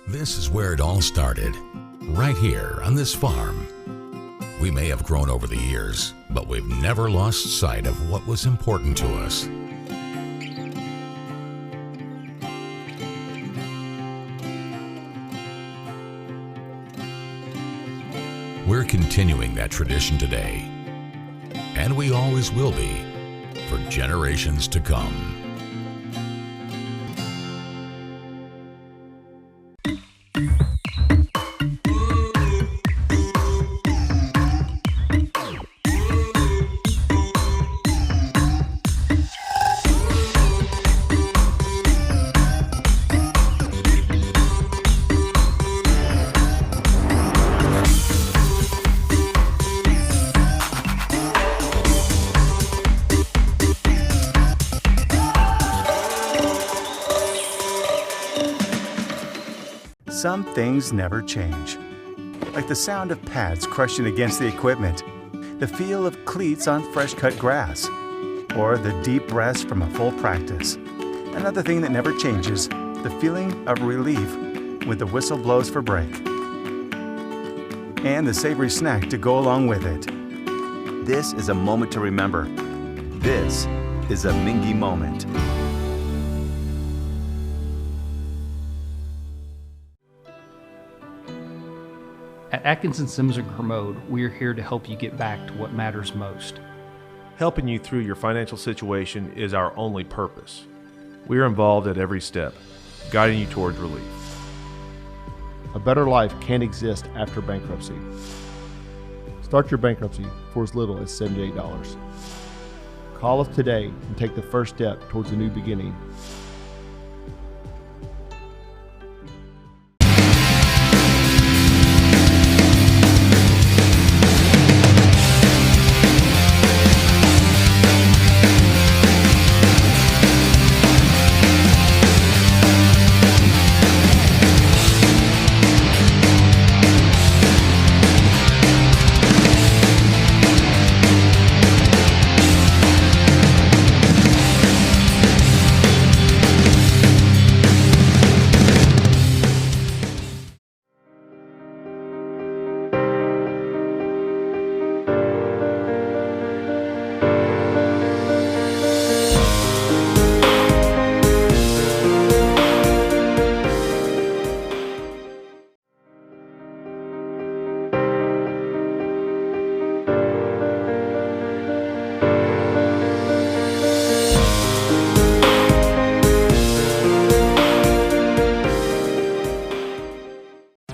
This is where it all started, right here on this farm. We may have grown over the years, but we've never lost sight of what was important to us. We're continuing that tradition today, and we always will be, for generations to come. Some things never change, like the sound of pads crushing against the equipment, the feel of cleats on fresh-cut grass, or the deep breaths from a full practice. Another thing that never changes, the feeling of relief when the whistle blows for break, and the savory snack to go along with it. This is a moment to remember. This is a Mingua moment. At Atkinson Sims & Kermode, we are here to help you get back to what matters most. Helping you through your financial situation is our only purpose. We are involved at every step, guiding you towards relief. A better life can't exist after bankruptcy. Start your bankruptcy for as little as $78. Call us today and take the first step towards a new beginning.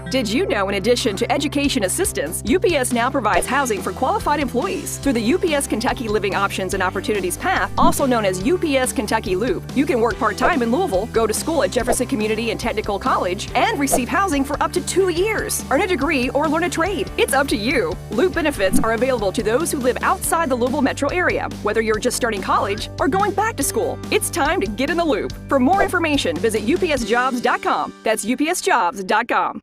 Did you know, in addition to education assistance, UPS now provides housing for qualified employees through the UPS Kentucky Living Options and Opportunities Path, also known as UPS Kentucky Loop. You can work part-time in Louisville, go to school at Jefferson Community and Technical College, and receive housing for up to 2 years. Earn a degree or learn a trade. It's up to you. Loop benefits are available to those who live outside the Louisville metro area, whether you're just starting college or going back to school. It's time to get in the loop. For more information, visit upsjobs.com. That's upsjobs.com.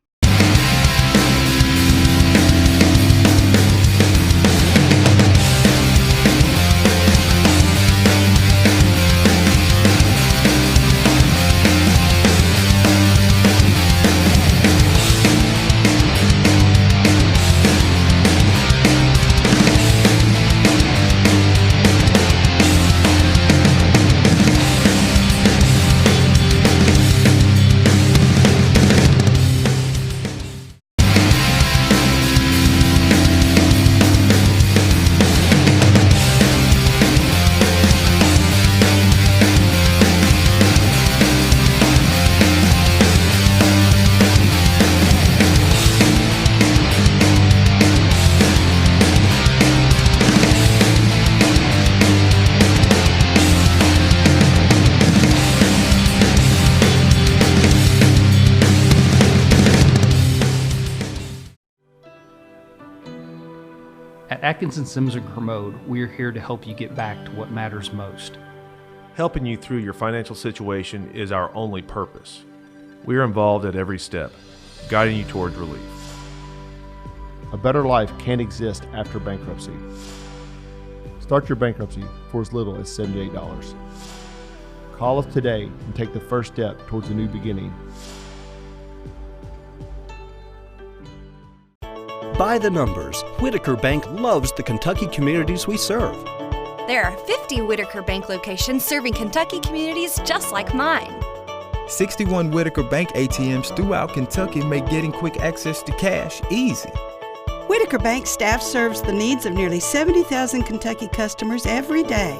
At Atkinson Sims & Kermode, we are here to help you get back to what matters most. Helping you through your financial situation is our only purpose. We are involved at every step, guiding you towards relief. A better life can't exist after bankruptcy. Start your bankruptcy for as little as $78. Call us today and take the first step towards a new beginning. By the numbers, Whitaker Bank loves the Kentucky communities we serve. There are 50 Whitaker Bank locations serving Kentucky communities just like mine. 61 Whitaker Bank ATMs throughout Kentucky make getting quick access to cash easy. Whitaker Bank staff serves the needs of nearly 70,000 Kentucky customers every day.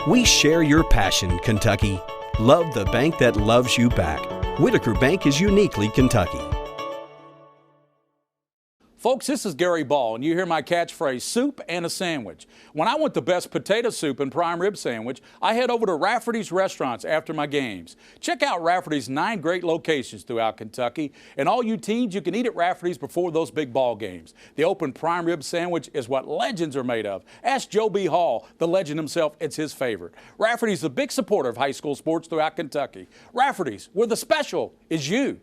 We share your passion, Kentucky. Love the bank that loves you back. Whitaker Bank is uniquely Kentucky. Folks, this is Gary Ball, and you hear my catchphrase, soup and a sandwich. When I want the best potato soup and prime rib sandwich, I head over to Rafferty's Restaurants after my games. Check out Rafferty's 9 great locations throughout Kentucky, and all you teens, you can eat at Rafferty's before those big ball games. The open prime rib sandwich is what legends are made of. Ask Joe B. Hall, the legend himself, it's his favorite. Rafferty's a big supporter of high school sports throughout Kentucky. Rafferty's, where the special is you.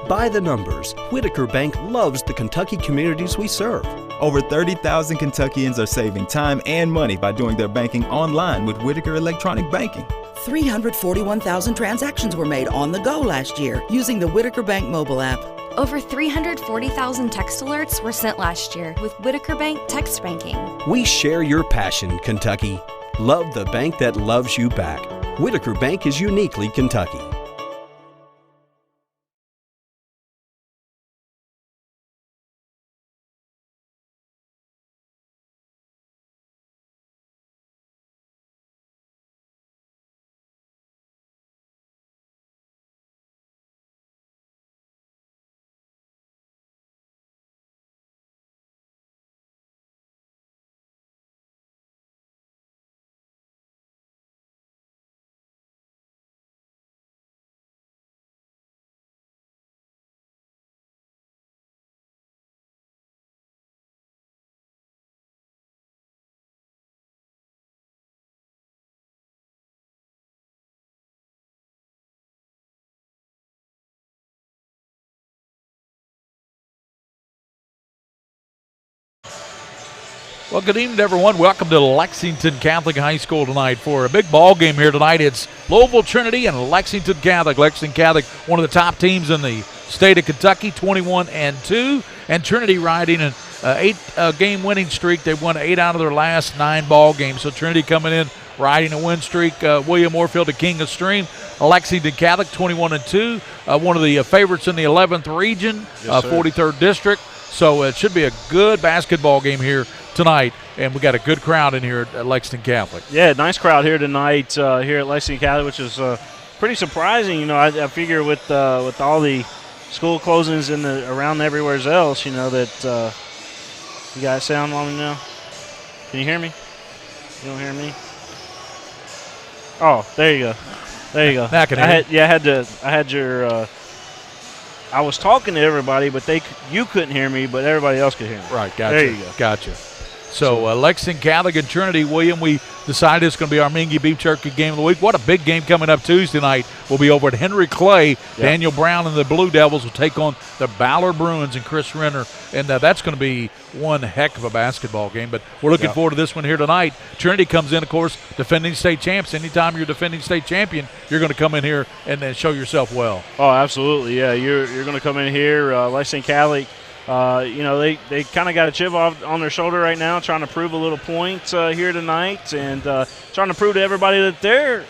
By the numbers, Whitaker Bank loves the Kentucky communities we serve. Over 30,000 Kentuckians are saving time and money by doing their banking online with Whitaker Electronic Banking. 341,000 transactions were made on the go last year using the Whitaker Bank mobile app. Over 340,000 text alerts were sent last year with Whitaker Bank text banking. We share your passion, Kentucky. Love the bank that loves you back. Whitaker Bank is uniquely Kentucky. Well, good evening, everyone. Welcome to Lexington Catholic High School tonight for a big ball game here tonight. It's Louisville Trinity and Lexington Catholic. Lexington Catholic, one of the top teams in the state of Kentucky, 21-2, and Trinity riding an 8-game winning streak. They've won 8 out of their last 9 ball games. So Trinity coming in riding a win streak. William Moorfield, the king of stream. Lexington Catholic, 21-2, one of the favorites in the 11th region, Yes, 43rd district. So it should be a good basketball game here tonight, and we got a good crowd in here at Lexington Catholic. Yeah, nice crowd here tonight here at Lexington Catholic, which is pretty surprising. You know, I figure with all the school closings in around everywhere else, you know, that you got sound on me now. Can you hear me? You don't hear me? Oh, there you go. There you go. Now I can hear I was talking to everybody, but you couldn't hear me, but everybody else could hear me. Right, gotcha. There you go. Gotcha. So Lexington Catholic and Trinity, William, we decided it's going to be our Mingua Beef Jerky game of the week. What a big game coming up Tuesday night. We'll be over at Henry Clay. Yep. Daniel Brown and the Blue Devils will take on the Ballard Bruins and Chris Renner, and that's going to be one heck of a basketball game. But we're looking forward to this one here tonight. Trinity comes in, of course, defending state champs. Anytime you're defending state champion, you're going to come in here and show yourself well. Oh, absolutely, yeah. You're going to come in here, Lexington Catholic. You know, they kind of got a chip on their shoulder right now, trying to prove a little point here tonight, and trying to prove to everybody that they're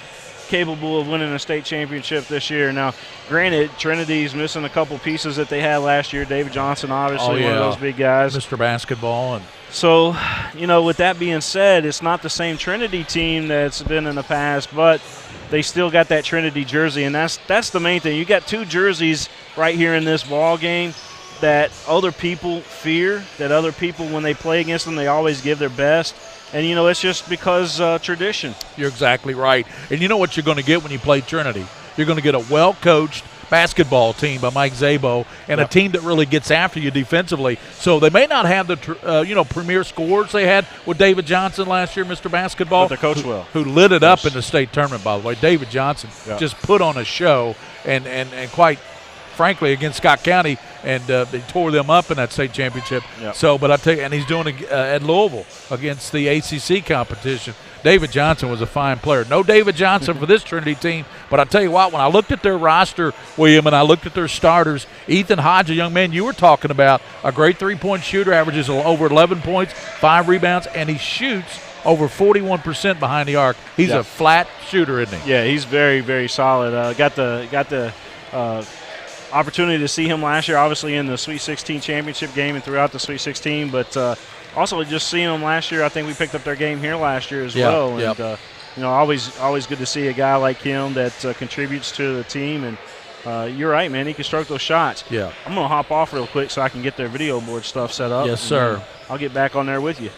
capable of winning a state championship this year. Now, granted, Trinity's missing a couple pieces that they had last year. David Johnson, obviously, one of those big guys. Mr. Basketball. And so, you know, with that being said, it's not the same Trinity team that's been in the past, but they still got that Trinity jersey, and that's the main thing. You got 2 jerseys right here in this ball game that other people fear, that other people, when they play against them, they always give their best. And, you know, it's just because tradition. You're exactly right. And you know what you're going to get when you play Trinity? You're going to get a well-coached basketball team by Mike Szabo and a team that really gets after you defensively. So they may not have the, premier scores they had with David Johnson last year, Mr. Basketball. But they're coached well. Who lit it up in the state tournament, by the way. David Johnson just put on a show and quite frankly, against Scott County, and they tore them up in that state championship. Yep. So, but I tell you, and he's doing it at Louisville against the ACC competition. David Johnson was a fine player. No David Johnson for this Trinity team, but I tell you what, when I looked at their roster, William, and I looked at their starters, Ethan Hodge, a young man you were talking about, a great three-point shooter, averages over 11 points, 5 rebounds, and he shoots over 41% behind the arc. He's a flat shooter, isn't he? Yeah, he's very, very solid. Got the opportunity to see him last year, obviously in the Sweet 16 championship game and throughout the Sweet 16, but also just seeing them last year. I think we picked up their game here last year as well. And, always good to see a guy like him that contributes to the team. And you're right, man. He can stroke those shots. Yeah. I'm going to hop off real quick so I can get their video board stuff set up. Yes, sir. I'll get back on there with you.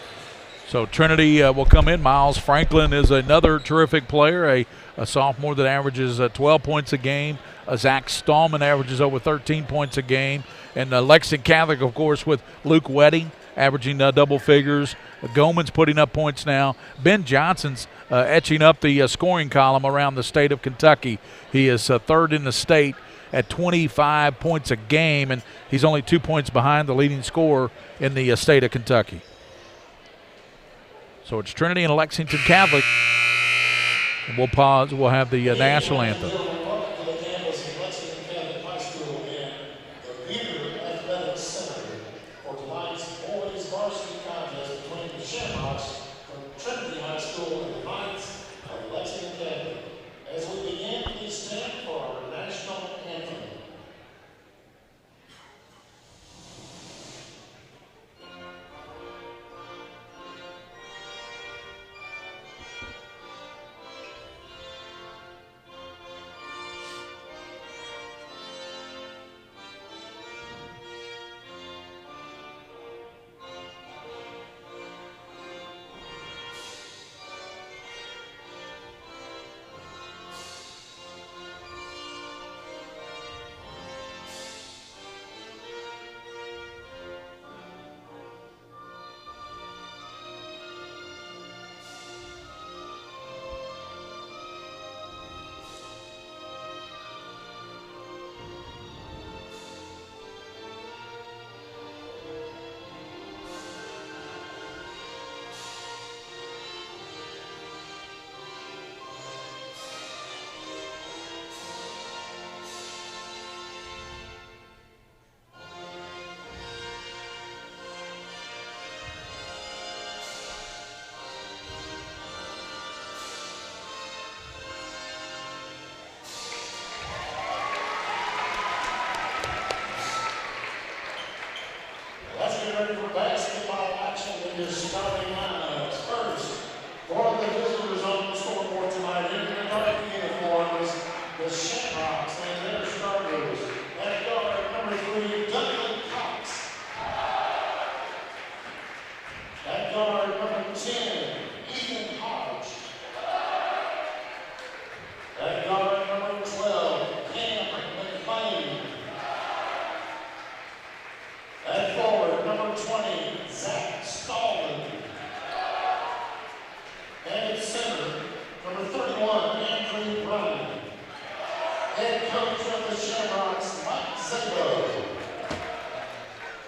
So Trinity will come in. Miles Franklin is another terrific player, a sophomore that averages 12 points a game. Zach Stallman averages over 13 points a game. And Lexington Catholic, of course, with Luke Wedding averaging double figures. Goman's putting up points now. Ben Johnson's etching up the scoring column around the state of Kentucky. He is third in the state at 25 points a game, and he's only 2 points behind the leading scorer in the state of Kentucky. So it's Trinity and Lexington Catholic. And we'll pause. We'll have the national anthem.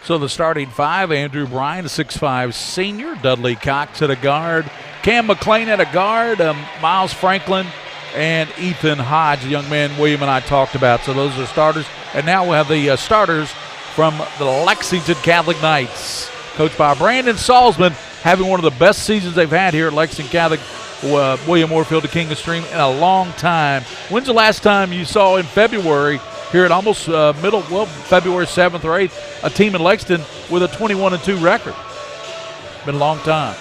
So the starting five, Andrew Bryan, a 6'5 senior, Dudley Cox at a guard, Cam McClain at a guard, Miles Franklin, and Ethan Hodge, the young man William and I talked about. So those are starters. And now we'll have the starters from the Lexington Catholic Knights, coached by Brandon Salzman, having one of the best seasons they've had here at Lexington Catholic. William Warfield, the King of Stream, in a long time. When's the last time you saw in February here at almost February 7th or 8th, a team in Lexington with a 21-2 record? Been a long time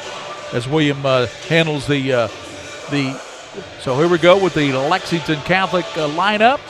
as William handles the so here we go with the Lexington Catholic lineup.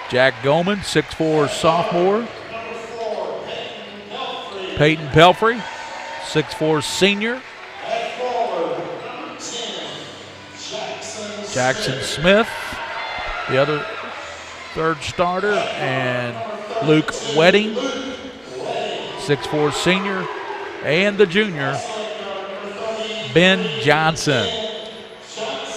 Jack Goman, 6'4 sophomore. Peyton Pelfrey, 6'4" senior. Jackson Smith, the other third starter, and Luke Wedding, 6'4" senior, and the junior, Ben Johnson,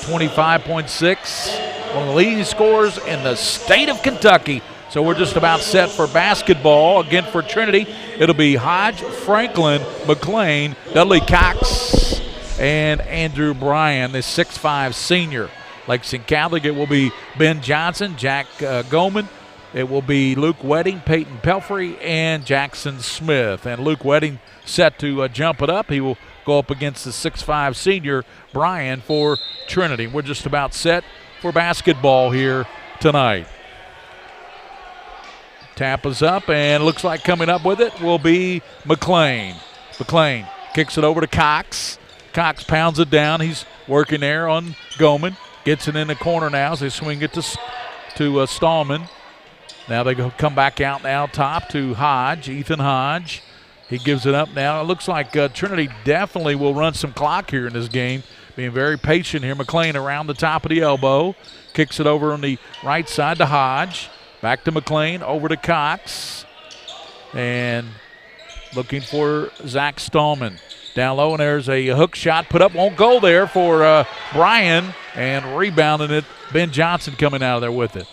25.6, one of the leading scorers in the state of Kentucky. So we're just about set for basketball. Again, for Trinity, it'll be Hodge, Franklin, McLean, Dudley Cox, and Andrew Bryan, the 6'5" senior. Lexington Catholic, it will be Ben Johnson, Jack Goman. It will be Luke Wedding, Peyton Pelfrey, and Jackson Smith. And Luke Wedding set to jump it up. He will go up against the 6'5" senior, Bryan, for Trinity. We're just about set for basketball here tonight. Tap is up, and looks like coming up with it will be McLean. McLean kicks it over to Cox. Cox pounds it down. He's working there on Goman. Gets it in the corner now as they swing it to Stallman. Now they come back out now top to Hodge, Ethan Hodge. He gives it up now. It looks like Trinity definitely will run some clock here in this game, being very patient here. McLean around the top of the elbow. Kicks it over on the right side to Hodge. Back to McLean, over to Cox. And looking for Zach Stallman. Down low, and there's a hook shot put up. Won't go there for Bryan, and rebounding it, Ben Johnson coming out of there with it.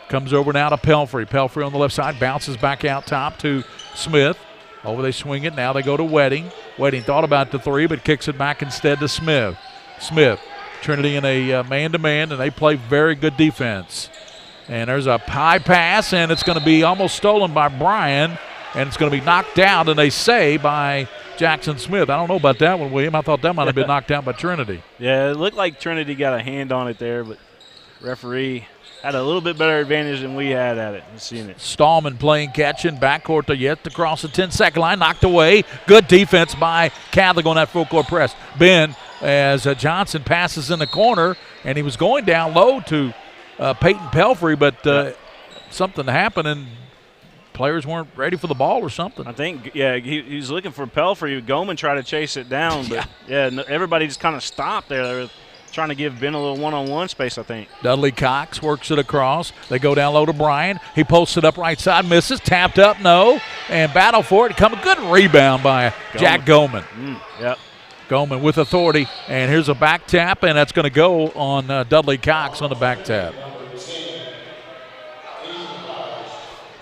Comes over now to Pelfrey. Pelfrey on the left side, bounces back out top to Smith. Over they swing it. Now they go to Wedding. Wedding thought about the three, but kicks it back instead to Smith. Smith, Trinity in a man-to-man, and they play very good defense. And there's a high pass, and it's going to be almost stolen by Bryan, and it's going to be knocked down, and they say, by Jackson Smith. I don't know about that one, William. I thought that might have been knocked down by Trinity. Yeah, it looked like Trinity got a hand on it there, but referee had a little bit better advantage than we had at it. Seeing it. Stallman playing catching, backcourt to yet to cross the 10-second line, knocked away. Good defense by Catholic on that full court press. Ben, as Johnson passes in the corner, and he was going down low to Peyton Pelfrey, but something happened, and players weren't ready for the ball or something. I think, he was looking for Pelfrey. Goman tried to chase it down, but, everybody just kind of stopped there. They were trying to give Ben a little one-on-one space, I think. Dudley Cox works it across. They go down low to Bryan. He posts it up right side, misses, tapped up, no, and battle for it. Come a good rebound by Jack Goman. Yep. Goman with authority, and here's a back tap, and that's going to go on Dudley Cox on the back tap.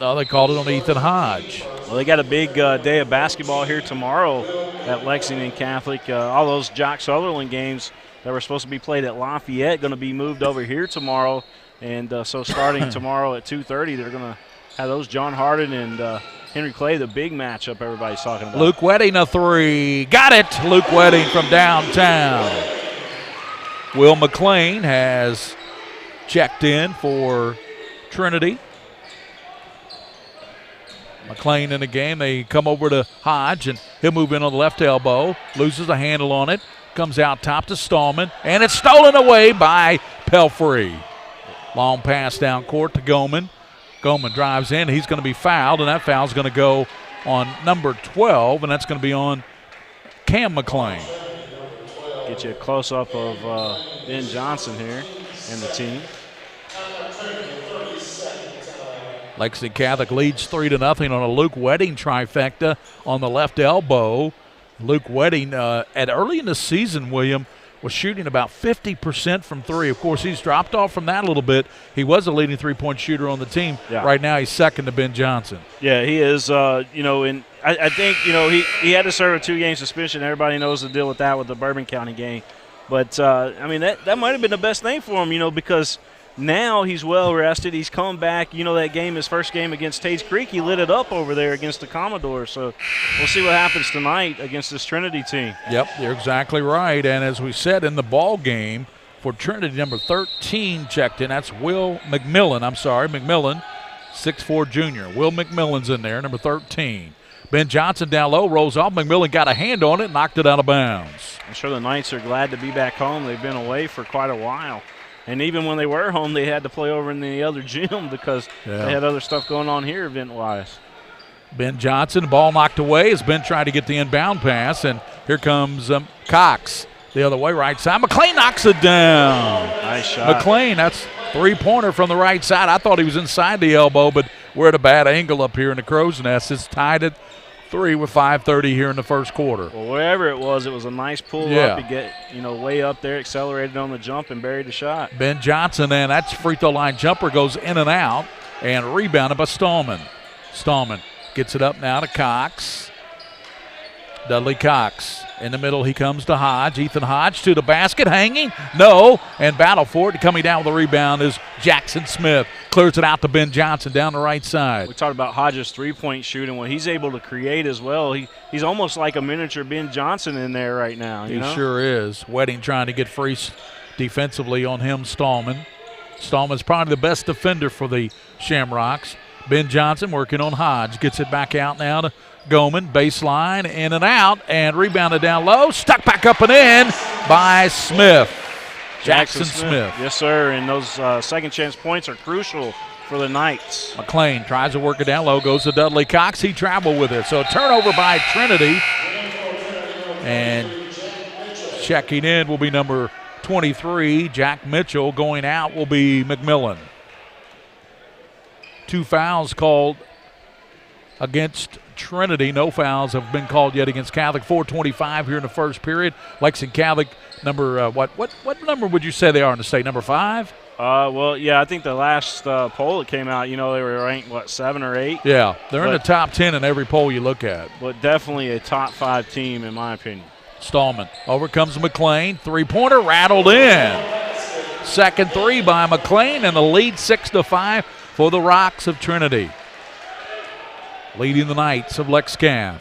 Oh, they called it on Ethan Hodge. Well, they got a big day of basketball here tomorrow at Lexington Catholic. All those Jock Sutherland games that were supposed to be played at Lafayette going to be moved over here tomorrow. And so starting tomorrow at 2:30, they're going to have those John Harden and Henry Clay, the big matchup everybody's talking about. Luke Wedding, a three. Got it! Luke Wedding from downtown. Will McLean has checked in for Trinity. McLean in the game. They come over to Hodge, and he'll move in on the left elbow. Loses a handle on it. Comes out top to Stallman, and it's stolen away by Pelfrey. Long pass down court to Goman. Goman drives in. He's going to be fouled, and that foul's going to go on number 12, and that's going to be on Cam McLean. Get you a close-up of Ben Johnson here and the team. Lexington Catholic leads 3-0 on a Luke Wedding trifecta on the left elbow. Luke Wedding, early in the season, William, was shooting about 50% from three. Of course, he's dropped off from that a little bit. He was a leading three-point shooter on the team. Yeah. Right now, he's second to Ben Johnson. Yeah, he is. And I think, he had to serve a 2-game suspension. Everybody knows the deal with that with the Bourbon County game. But, that might have been the best thing for him, because now he's well rested. He's come back. That game, his first game against Tates Creek, he lit it up over there against the Commodores. So we'll see what happens tonight against this Trinity team. Yep, you're exactly right. And as we said in the ball game, for Trinity, number 13 checked in. That's McMillan, 6'4" junior. Will McMillan's in there, number 13. Ben Johnson down low, rolls off. McMillan got a hand on it, knocked it out of bounds. I'm sure the Knights are glad to be back home. They've been away for quite a while. And even when they were home, they had to play over in the other gym because they had other stuff going on here event-wise. Ben Johnson, ball knocked away as Ben tried to get the inbound pass, and here comes Cox the other way, right side. McLean knocks it down. Nice shot. McLean, that's three-pointer from the right side. I thought he was inside the elbow, but we're at a bad angle up here in the Crow's Nest. It's tied at 3 with 5:30 here in the first quarter. Well, wherever it was a nice pull up to get, way up there, accelerated on the jump and buried the shot. Ben Johnson, and that's free throw line jumper, goes in and out, and rebounded by Stallman. Stallman gets it up now to Cox. Dudley Cox. In the middle, he comes to Hodge. Ethan Hodge to the basket, hanging. No, and battle for it. Coming down with the rebound is Jackson Smith. Clears it out to Ben Johnson down the right side. We talked about Hodge's three-point shooting. What he's able to create as well. He's almost like a miniature Ben Johnson in there right now. He sure is. Wedding trying to get free defensively on him, Stallman. Stallman's probably the best defender for the Shamrocks. Ben Johnson working on Hodge. Gets it back out now to Goman. Baseline, in and out, and rebounded down low. Stuck back up and in by Smith. Jackson Smith. Yes, sir, and those second chance points are crucial for the Knights. McLean tries to work it down low, goes to Dudley Cox. He traveled with it. So a turnover by Trinity. And checking in will be number 23, Jack Mitchell. Going out will be McMillan. 2 fouls called against Trinity. No fouls have been called yet against Catholic. 4:25 here in the first period. Lexington Catholic, number what number would you say they are in the state? Number 5? Well, yeah, I think the last poll that came out, they were ranked 7 or 8. Yeah, they're in the top 10 in every poll you look at. But definitely a top 5 team in my opinion. Stallman over comes McLean. 3-pointer rattled in. Second three by McLean, and the lead 6-5 for the Rocks of Trinity. Leading the Knights of Lex Cav.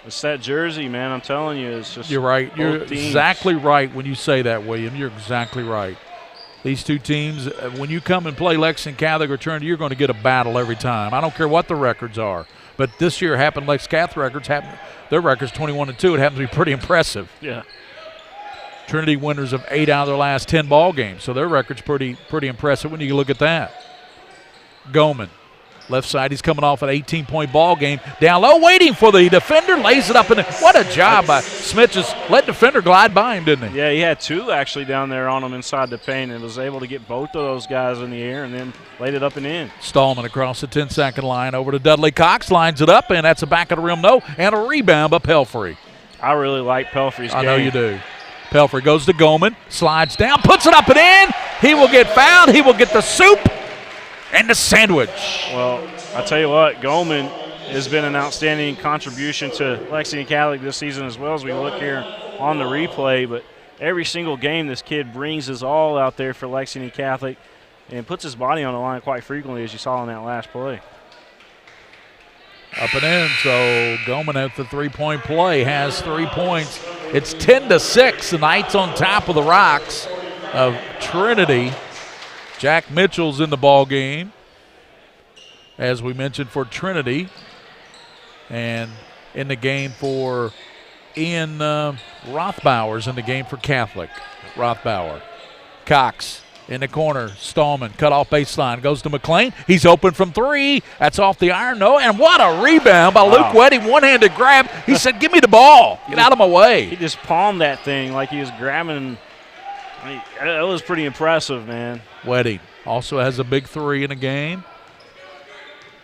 It's that jersey, man. I'm telling you, it's just. You're right. You're teams. Exactly right when you say that, William. You're exactly right. These two teams, when you come and play Lexington Catholic or Trinity, you're going to get a battle every time. I don't care what the records are. But this year happened. Lex Catholic records happened. Their record's 21-2. It happens to be pretty impressive. Yeah. Trinity winners of 8 out of their last 10 ball games, so their record's pretty impressive when you look at that. Goman. Left side, he's coming off an 18-point ball game. Down low, waiting for the defender, lays it up in. What a job by Smith. Just let defender glide by him, didn't he? Yeah, he had 2 actually down there on him inside the paint and was able to get both of those guys in the air and then laid it up and in. Stallman across the 10-second line over to Dudley Cox, lines it up, and that's a back of the rim, no, and a rebound by Pelfrey. I really like Pelfrey's game. I know you do. Pelfrey goes to Goman, slides down, puts it up and in. He will get fouled. He will get the soup and the sandwich. Well, I tell you what, Goldman has been an outstanding contribution to Lexington Catholic this season as well as we look here on the replay. But every single game this kid brings his all out there for Lexington Catholic and puts his body on the line quite frequently, as you saw in that last play. Up and in, so Goman at the three-point play has 3 points. It's 10-6. The Knights on top of the Rocks of Trinity. Jack Mitchell's in the ball game, as we mentioned, for Trinity. And in the game for Ian Rothbauer's in the game for Catholic. Rothbauer. Cox in the corner. Stallman cut off baseline. Goes to McLean. He's open from 3. That's off the iron. No. And what a rebound by Luke Wedding. One-handed grab. He said, give me the ball. Get out of my way. He just palmed that thing like he was grabbing. I mean, that was pretty impressive, man. Wedding also has a big 3 in a game.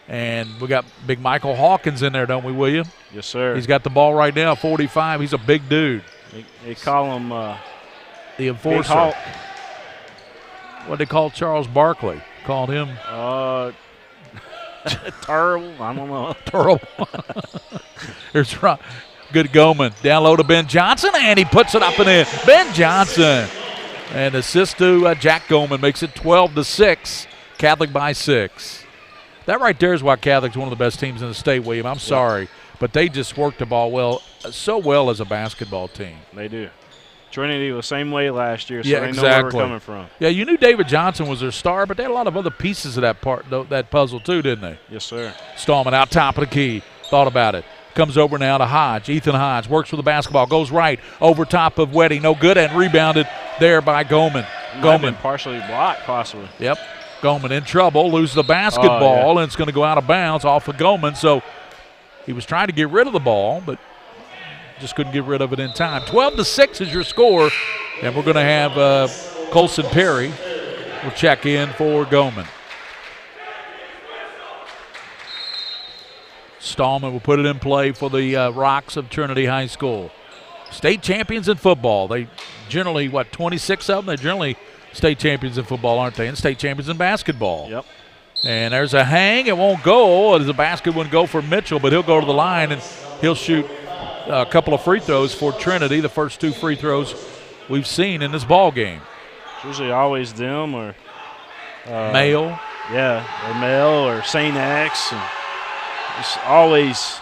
And we got big Michael Hawkins in there, don't we, William? Yes, sir. He's got the ball right now, 45. He's a big dude. They call him the enforcer. What they call Charles Barkley? Called him terrible. I don't know. Terrible. Here's good Goman. Down low to Ben Johnson, and he puts it up and in. Ben Johnson. And assist to Jack Goman makes it 12-6. Catholic by 6. That right there is why Catholic's one of the best teams in the state, William. I'm sorry, but they just work the ball so well as a basketball team. They do. Trinity was the same way last year, so yeah, they exactly. know where we're coming from. Yeah, you knew David Johnson was their star, but they had a lot of other pieces of that puzzle too, didn't they? Yes, sir. Stallman out top of the key. Thought about it. Comes over now to Hodge. Ethan Hodge works with the basketball. Goes right over top of Wedding. No good, and rebounded there by Goman. Goman partially blocked, possibly. Yep. Goman in trouble. Loses the basketball, and it's going to go out of bounds off of Goman. So He was trying to get rid of the ball, but just couldn't get rid of it in time. 12-6 is your score, and we're going to have Colson Perry will check in for Goman. Stallman will put it in play for the Rocks of Trinity High School. State champions in football. They generally, 26 of them? They're generally state champions in football, aren't they? And state champions in basketball. Yep. And there's a hang. It won't go. The basket wouldn't go for Mitchell, but he'll go to the line, and he'll shoot a couple of free throws for Trinity, the first 2 free throws we've seen in this ball game. It's usually always them or Mail. Yeah, or Mel or St. X. And it's always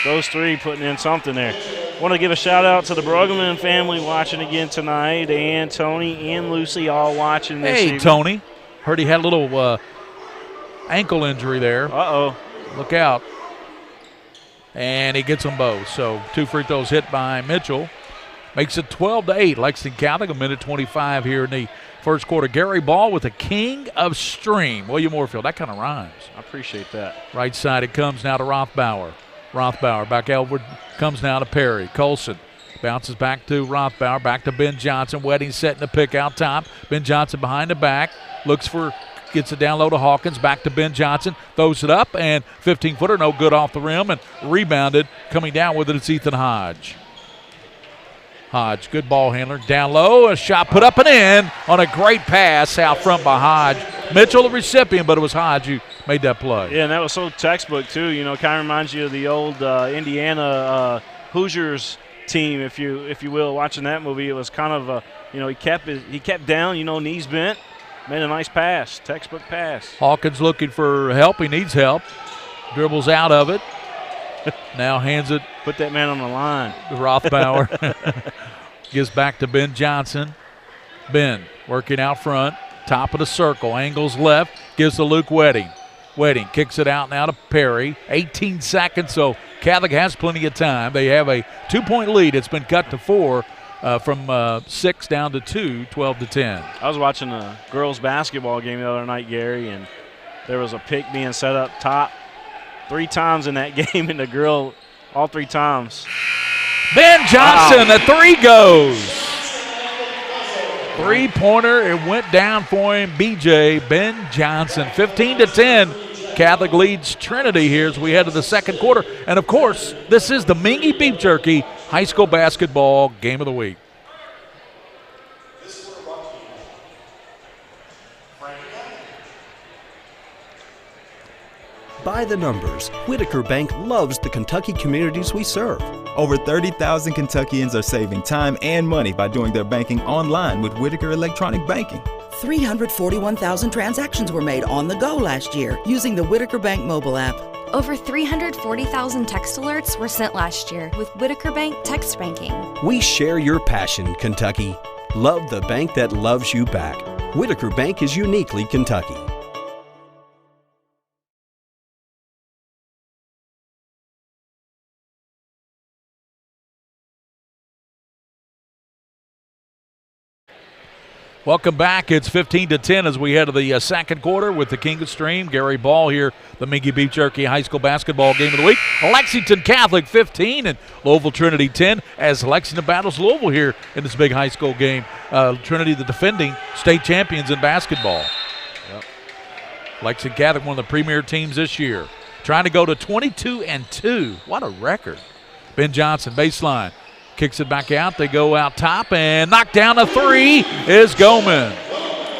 those 3 putting in something there. Want to give a shout out to the Bruggeman family watching again tonight, and Tony and Lucy all watching this evening. Hey, Tony. Heard he had a little ankle injury there. Uh-oh. Look out. And he gets them both. So 2 free throws hit by Mitchell. Makes it 12-8. Lexington Catholic, 1:25 here in the first quarter. Gary Ball with the king of stream. William Moorfield, that kind of rhymes. I appreciate that. Right side it comes now to Rothbauer. Rothbauer back outward, comes now to Perry. Colson bounces back to Rothbauer, back to Ben Johnson. Wedding setting the pick out top. Ben Johnson behind the back. Gets it down low to Hawkins. Back to Ben Johnson. Throws it up, and 15-footer, no good off the rim, and rebounded. Coming down with it, it's Ethan Hodge. Hodge, good ball handler. Down low, a shot put up and in on a great pass out front by Hodge. Mitchell, the recipient, but it was Hodge who made that play. Yeah, and that was so textbook, too. You know, kind of reminds you of the old Indiana Hoosiers team, if you will. Watching that movie, it was kind of, he kept down, knees bent. Made a nice pass, textbook pass. Hawkins looking for help. He needs help. Dribbles out of it. Now hands it. Put that man on the line. Rothbauer gives back to Ben Johnson. Ben working out front. Top of the circle. Angles left. Gives to Luke Wedding. Wedding kicks it out now to Perry. 18 seconds, so Catholic has plenty of time. They have a 2-point lead. It's been cut to 4. From 6 down to 2, 12-10. I was watching a girls basketball game the other night, Gary, and there was a pick being set up top 3 times in that game, and the girl all 3 times. Ben Johnson, the 3 goes. 3-pointer, it went down for him. BJ, Ben Johnson, 15-10. Catholic leads Trinity here as we head to the second quarter. And, of course, this is the Mingua Beef Jerky High School Basketball Game of the Week. By the numbers, Whitaker Bank loves the Kentucky communities we serve. Over 30,000 Kentuckians are saving time and money by doing their banking online with Whitaker Electronic Banking. 341,000 transactions were made on the go last year using the Whitaker Bank mobile app. Over 340,000 text alerts were sent last year with Whitaker Bank Text Banking. We share your passion, Kentucky. Love the bank that loves you back. Whitaker Bank is uniquely Kentucky. Welcome back. It's 15-10 as we head to the second quarter with the King of Stream, Gary Ball here, the Mingua Beef Jerky High School Basketball Game of the Week. Lexington Catholic 15 and Louisville Trinity 10 as Lexington battles Louisville here in this big high school game. Trinity, the defending state champions in basketball. Yep. Lexington Catholic, one of the premier teams this year, trying to go to 22-2. What a record. Ben Johnson, baseline. Kicks it back out. They go out top and knock down a 3 is Goman.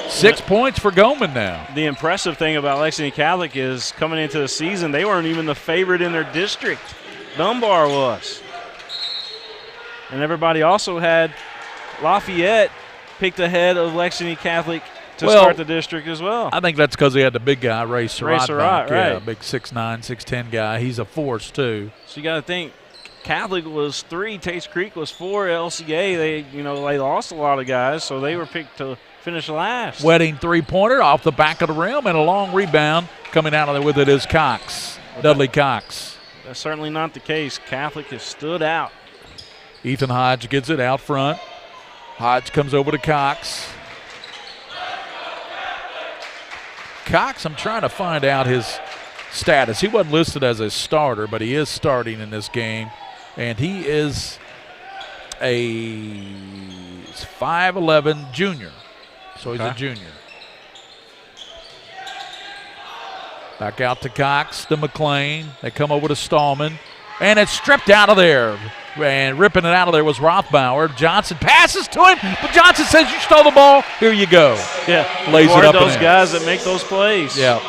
6 points for Goman now. The impressive thing about Lexington Catholic is coming into the season, they weren't even the favorite in their district. Dunbar was. And everybody also had Lafayette picked ahead of Lexington Catholic to start the district as well. I think that's because he had the big guy, Ray Surratt. Right. Yeah, big 6'9", 6'10 guy. He's a force, too. So you got to think. Catholic was 3, Tates Creek was 4, LCA, they lost a lot of guys, so they were picked to finish last. Wedding 3-pointer off the back of the rim and a long rebound coming out of there with it is Cox, Dudley Cox. That's certainly not the case. Catholic has stood out. Ethan Hodge gets it out front. Hodge comes over to Cox. Cox, I'm trying to find out his status. He wasn't listed as a starter, but he is starting in this game, and he is a 5'11" junior, so he's a junior. Back out to Cox, to McLean. They come over to Stallman, and it's stripped out of there. And ripping it out of there was Rothbauer. Johnson passes to him, but Johnson says, "You stole the ball. Here you go." Yeah, lays it up. Those guys that make those plays. Yeah.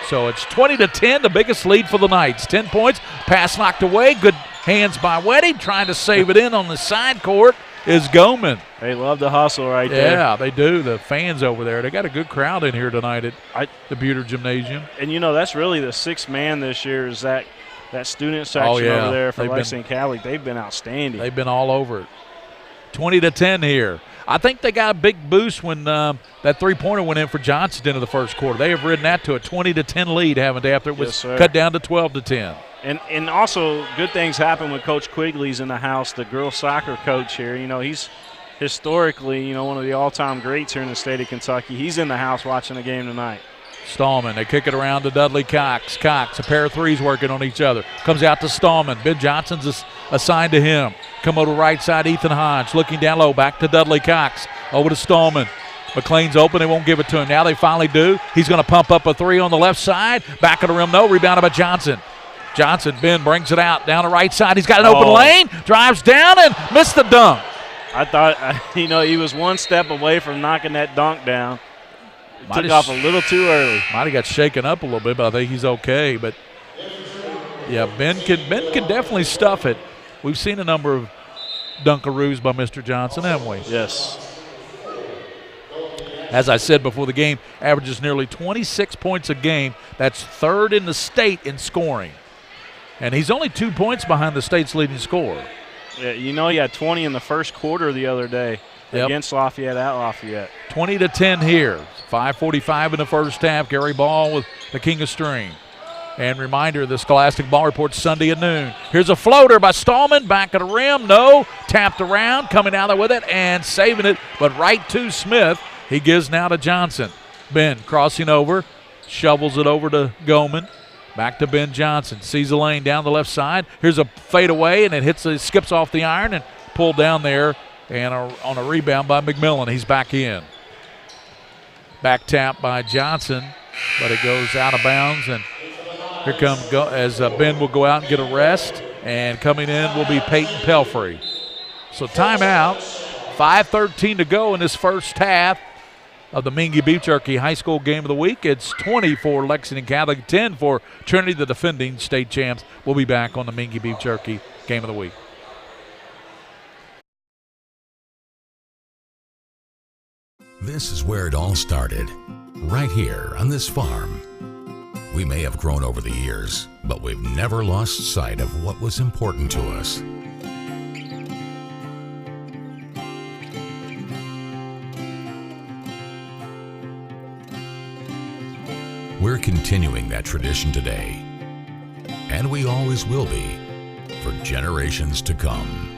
So it's 20-10, the biggest lead for the Knights. 10 points. Pass knocked away. Good hands by Weddy, trying to save it in on the side court is Goman. They love the hustle right there. Yeah, they do. The fans over there. They got a good crowd in here tonight at the Buter Gymnasium. And, that's really the sixth man this year is that student section over there for Lexington Catholic. They've been outstanding. They've been all over it. 20-10 here. I think they got a big boost when that three-pointer went in for Johnson into the first quarter. They have ridden that to a 20-10 lead, haven't they, after it was cut down to 12-10. And also good things happen when Coach Quigley's in the house, the girls soccer coach here. He's historically, one of the all-time greats here in the state of Kentucky. He's in the house watching the game tonight. Stallman, they kick it around to Dudley Cox. Cox, a pair of threes working on each other. Comes out to Stallman. Ben Johnson's assigned to him. Come over to right side, Ethan Hodge looking down low. Back to Dudley Cox. Over to Stallman. McLean's open. They won't give it to him. Now they finally do. He's going to pump up a three on the left side. Back of the rim, no. Rebounded by Johnson. Ben brings it out down the right side. He's got an open lane. Drives down and missed the dunk. I thought, he was one step away from knocking that dunk down. Took off a little too early. Might have got shaken up a little bit, but I think he's okay. But, yeah, Ben can definitely stuff it. We've seen a number of dunkaroos by Mr. Johnson, haven't we? Yes. As I said before the game, averages nearly 26 points a game. That's third in the state in scoring. And he's only 2 points behind the state's leading scorer. Yeah, he had 20 in the first quarter the other day against Lafayette at Lafayette. 20-10 here. 5:45 in the first half. Gary Ball with the king of string. And reminder, the Scholastic Ball Report Sunday at noon. Here's a floater by Stallman. Back of the rim. No. Tapped around. Coming out there with it and saving it. But right to Smith. He gives now to Johnson. Ben crossing over. Shovels it over to Goman. Back to Ben Johnson. Sees the lane down the left side. Here's a fadeaway, and it skips off the iron and pulled down there. And on a rebound by McMillan. He's back in. Back tap by Johnson, but it goes out of bounds. And here comes Ben will go out and get a rest. And coming in will be Peyton Pelfrey. So timeout. 5:13 to go in this first half of the Mingua Beef Jerky High School Game of the Week. It's 20 for Lexington Catholic, 10 for Trinity, the defending state champs. We'll be back on the Mingua Beef Jerky Game of the Week. This is where it all started, right here on this farm. We may have grown over the years, but we've never lost sight of what was important to us. We're continuing that tradition today, and we always will be for generations to come.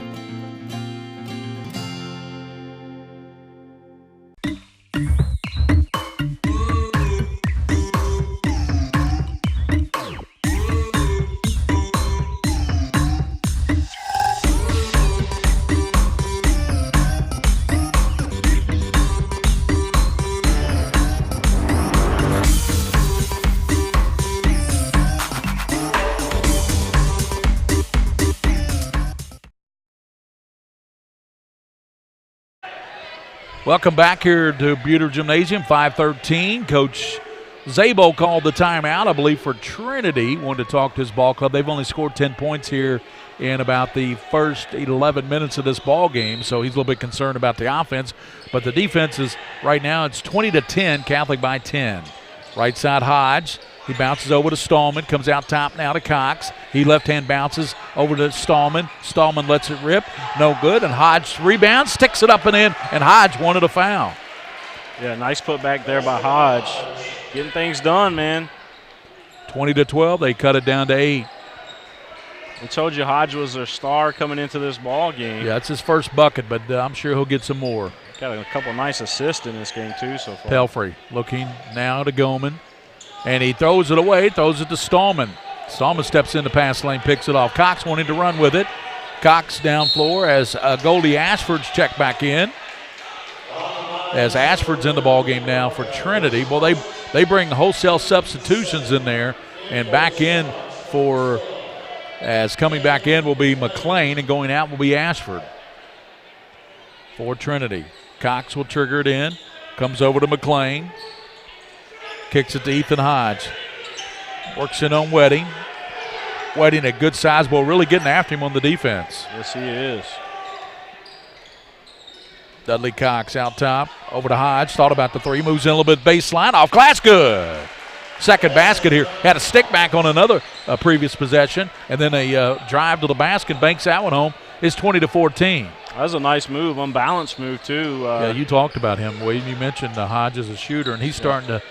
Welcome back here to Buter Gymnasium, 5:13. Coach Zabo called the timeout, I believe, for Trinity. Wanted to talk to his ball club. They've only scored 10 points here in about the first 11 minutes of this ball game, so he's a little bit concerned about the offense. But the defense is, right now, it's 20-10, Catholic by 10. Right side, Hodge. He bounces over to Stallman, comes out top now to Cox. He left-hand bounces over to Stallman. Stallman lets it rip, no good, and Hodge rebounds, sticks it up and in, and Hodge wanted a foul. Yeah, nice put back there by Hodge. Getting things done, man. 20-12, they cut it down to 8. I told you Hodge was their star coming into this ball game. Yeah, it's his first bucket, but I'm sure he'll get some more. Got a couple nice assists in this game, too, so far. Pelfrey looking now to Goman. And he throws it away, throws it to Stallman. Stallman steps in the pass lane, picks it off. Cox wanting to run with it. Cox down floor as Goldie Ashford's checked back in. As Ashford's in the ball game now for Trinity. Well, they bring wholesale substitutions in there, and back in as coming back in will be McLean, and going out will be Ashford for Trinity. Cox will trigger it in, comes over to McLean, kicks it to Ethan Hodge, works in on Wedding. Wedding, a good size ball, really getting after him on the defense. Yes, he is. Dudley Cox out top, over to Hodge, thought about the three, moves in a little bit baseline, off glass, good. Second basket here. Had a stick back on another previous possession, and then a drive to the basket, banks that one home. It's 20-14. That was a nice move, unbalanced move too. Yeah, you talked about him, Wade. You mentioned Hodge as a shooter, and he's starting to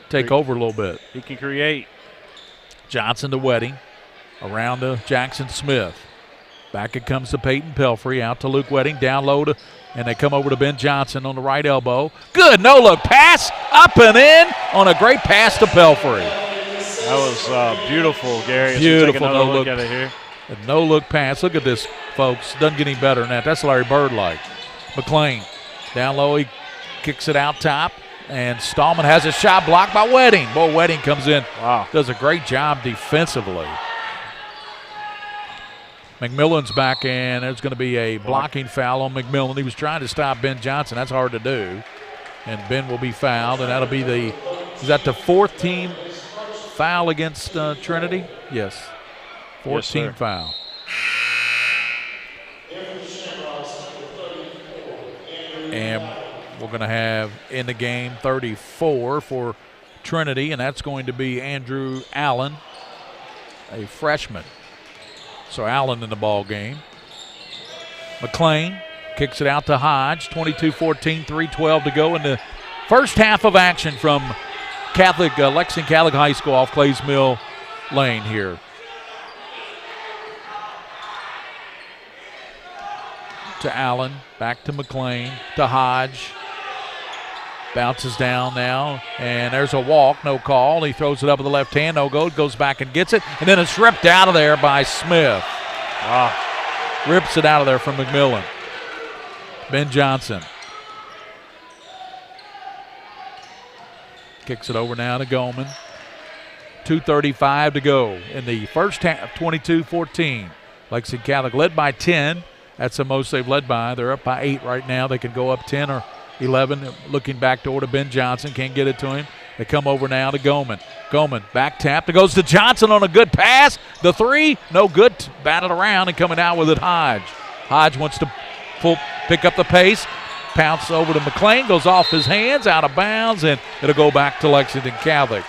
take over a little bit. He can create. Johnson to Wedding, around to Jackson Smith. Back it comes to Peyton Pelfrey, out to Luke Wedding, down low to, and they come over to Ben Johnson on the right elbow. Good no-look pass, up and in on a great pass to Pelfrey. That was beautiful, Gary. Beautiful no-look. Look at it here. A no-look pass. Look at this, folks. Doesn't get any better than that. That's Larry Bird-like. McLean down low. He kicks it out top, and Stallman has a shot blocked by Wedding. Boy, Wedding comes in. Wow. Does a great job defensively. McMillan's back, and there's going to be a blocking foul on McMillan. He was trying to stop Ben Johnson. That's hard to do. And Ben will be fouled, and that'll be is that the fourth team foul against Trinity? Yes. Fourth team foul. And we're going to have in the game 34 for Trinity, and that's going to be Andrew Allen, a freshman. So Allen in the ball game. McLean kicks it out to Hodge. 22-14, 3:12 to go in the first half of action from Lexington Catholic High School off Clays Mill Lane here. To Allen, back to McLean, to Hodge. Bounces down now, and there's a walk, no call. He throws it up with the left hand, no go. Goes back and gets it, and then it's ripped out of there by Smith. Rips it out of there from McMillan. Ben Johnson kicks it over now to Goldman. 2:35 to go in the first half, 22-14. Lexington Catholic led by 10. That's the most they've led by. They're up by 8 right now. They can go up 10 or 11. Looking back door to Ben Johnson. Can't get it to him. They come over now to Goldman. Goldman back tap. It goes to Johnson on a good pass. The three, no good. Battled around and coming out with it Hodge. Hodge wants to pick up the pace. Pounce over to McLean. Goes off his hands, out of bounds, and it'll go back to Lexington Catholic.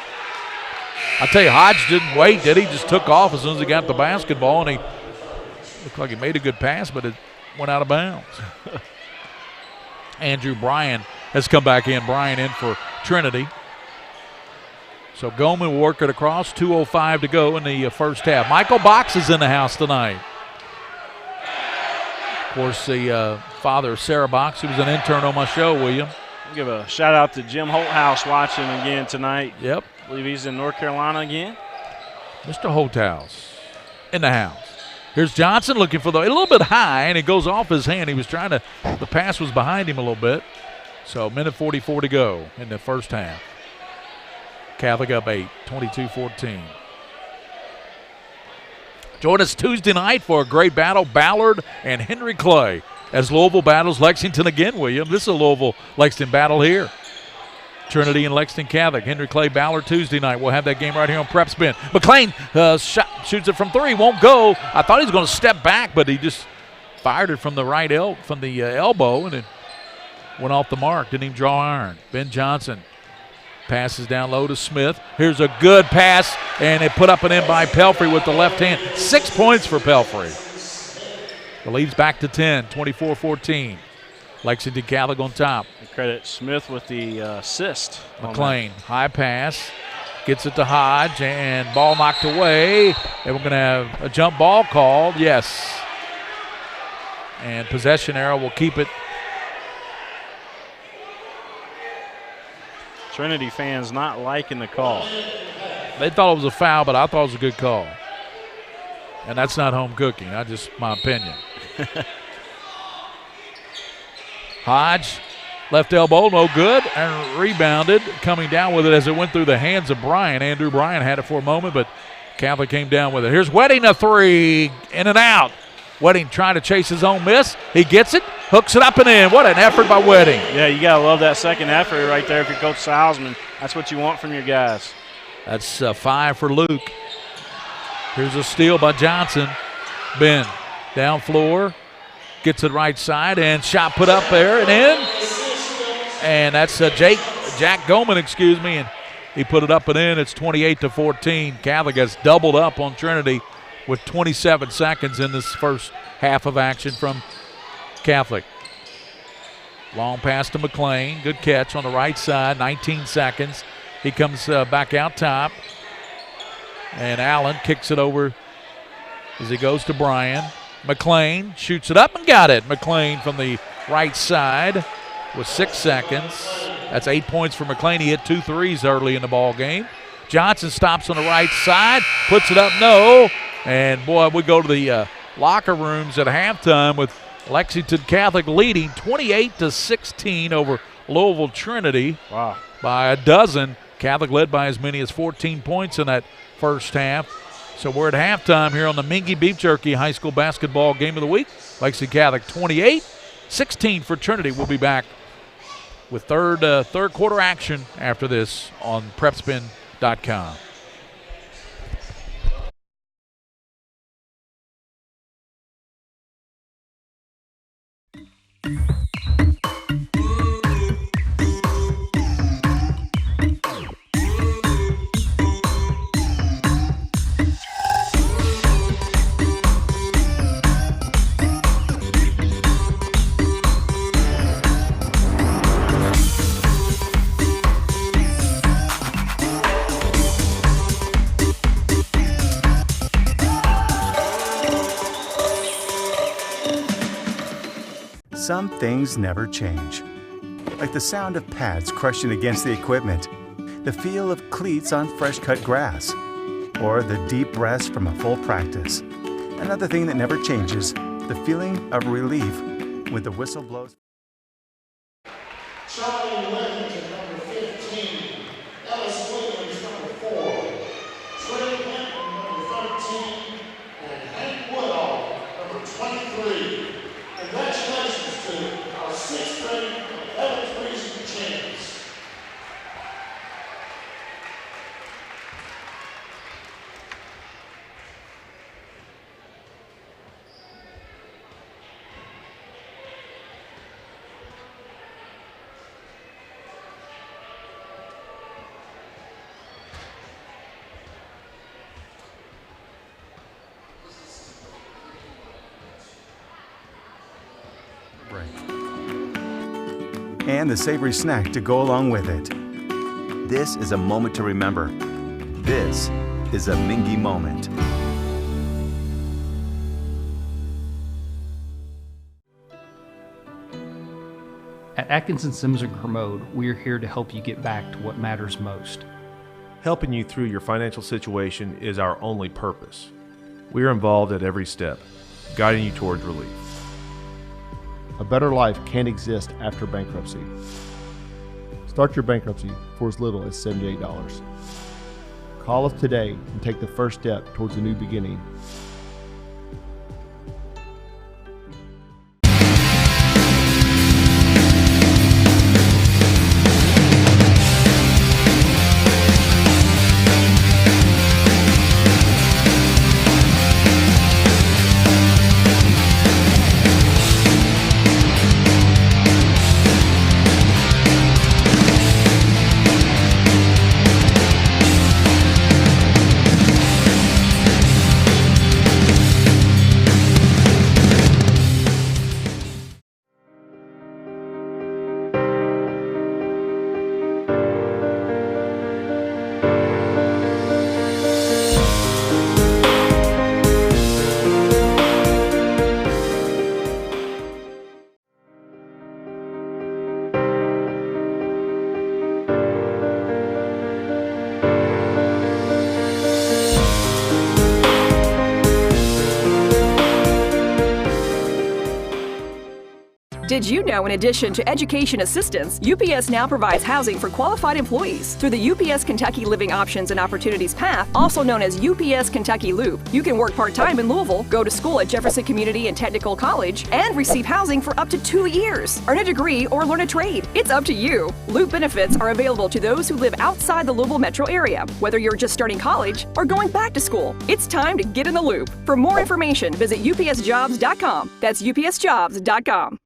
I tell you, Hodge didn't wait, did he? Just took off as soon as he got the basketball, and he looked like he made a good pass, but it went out of bounds. Andrew Bryan has come back in. Bryan in for Trinity. So Goldman will work it across. 2:05 to go in the first half. Michael Box is in the house tonight. Of course, the father of Sarah Box, who was an intern on my show, William. I'll give a shout out to Jim Holthouse watching again tonight. Yep. I believe he's in North Carolina again. Mr. Holthouse in the house. Here's Johnson looking for a little bit high, and it goes off his hand. He was trying to, the pass was behind him a little bit. So minute 44 to go in the first half. Catholic up 8, 22-14. Join us Tuesday night for a great battle, Ballard and Henry Clay, as Louisville battles Lexington again, William. This is a Louisville-Lexington battle here. Trinity and Lexington Catholic. Henry Clay Ballard Tuesday night. We'll have that game right here on Prep Spin. McLean shoots it from three, won't go. I thought he was going to step back, but he just fired it from the right elbow, and it went off the mark. Didn't even draw iron. Ben Johnson passes down low to Smith. Here's a good pass, and it put up and in by Pelfrey with the left hand. 6 points for Pelfrey. The lead's back to 10, 24-14. Lexington Catholic on top. Credit Smith with the assist. McLean, high pass, gets it to Hodge, and ball knocked away. And we're going to have a jump ball called. Yes. And possession arrow will keep it. Trinity fans not liking the call. They thought it was a foul, but I thought it was a good call. And that's not home cooking. That's just my opinion. Hodge, left elbow, no good, and rebounded, coming down with it as it went through the hands of Bryan. Andrew Bryan had it for a moment, but Catholic came down with it. Here's Wedding, a three, in and out. Wedding trying to chase his own miss. He gets it, hooks it up and in. What an effort by Wedding. Yeah, you got to love that second effort right there if you're Coach Salzman. That's what you want from your guys. That's 5 for Luke. Here's a steal by Johnson. Ben down floor, gets it right side, and shot put up there and in. And that's Jack Goldman, and he put it up and in. It's 28-14. Catholic has doubled up on Trinity with 27 seconds in this first half of action from Catholic. Long pass to McLean. Good catch on the right side, 19 seconds. He comes back out top. And Allen kicks it over as he goes to Bryan. McLean shoots it up and got it. McLean from the right side with 6 seconds. That's 8 points for McLean. He hit 2 threes early in the ball game. Johnson stops on the right side, puts it up, no. And, boy, we go to the locker rooms at halftime with Lexington Catholic leading 28-16 over Louisville Trinity. Wow. By a dozen. Catholic led by as many as 14 points in that first half. So we're at halftime here on the Mingua Beef Jerky High School Basketball Game of the Week. Lexington Catholic 28-16 for Trinity. We'll be back with third quarter action after this on PrepSpin.com. Some things never change. Like the sound of pads crushing against the equipment, the feel of cleats on fresh-cut grass, or the deep breaths from a full practice. Another thing that never changes, the feeling of relief when the whistle blows. Charlie Lexington, number 15. Ellis Williams, number 4. Trey Hinton, number 13. And Hank Woodall, number 23. Congratulations to our 6th grade Ellis Region champions. And the savory snack to go along with it. This is a moment to remember. This is a Mingua moment. At Atkinson Sims & Kermode, we're here to help you get back to what matters most. Helping you through your financial situation is our only purpose. We are involved at every step, guiding you towards relief. A better life can't exist after bankruptcy. Start your bankruptcy for as little as $78. Call us today and take the first step towards a new beginning. Did you know in addition to education assistance, UPS now provides housing for qualified employees through the UPS Kentucky Living Options and Opportunities Path, also known as UPS Kentucky Loop. You can work part-time in Louisville, go to school at Jefferson Community and Technical College, and receive housing for up to 2 years. Earn a degree or learn a trade. It's up to you. Loop benefits are available to those who live outside the Louisville metro area, whether you're just starting college or going back to school. It's time to get in the loop. For more information, visit upsjobs.com. That's upsjobs.com.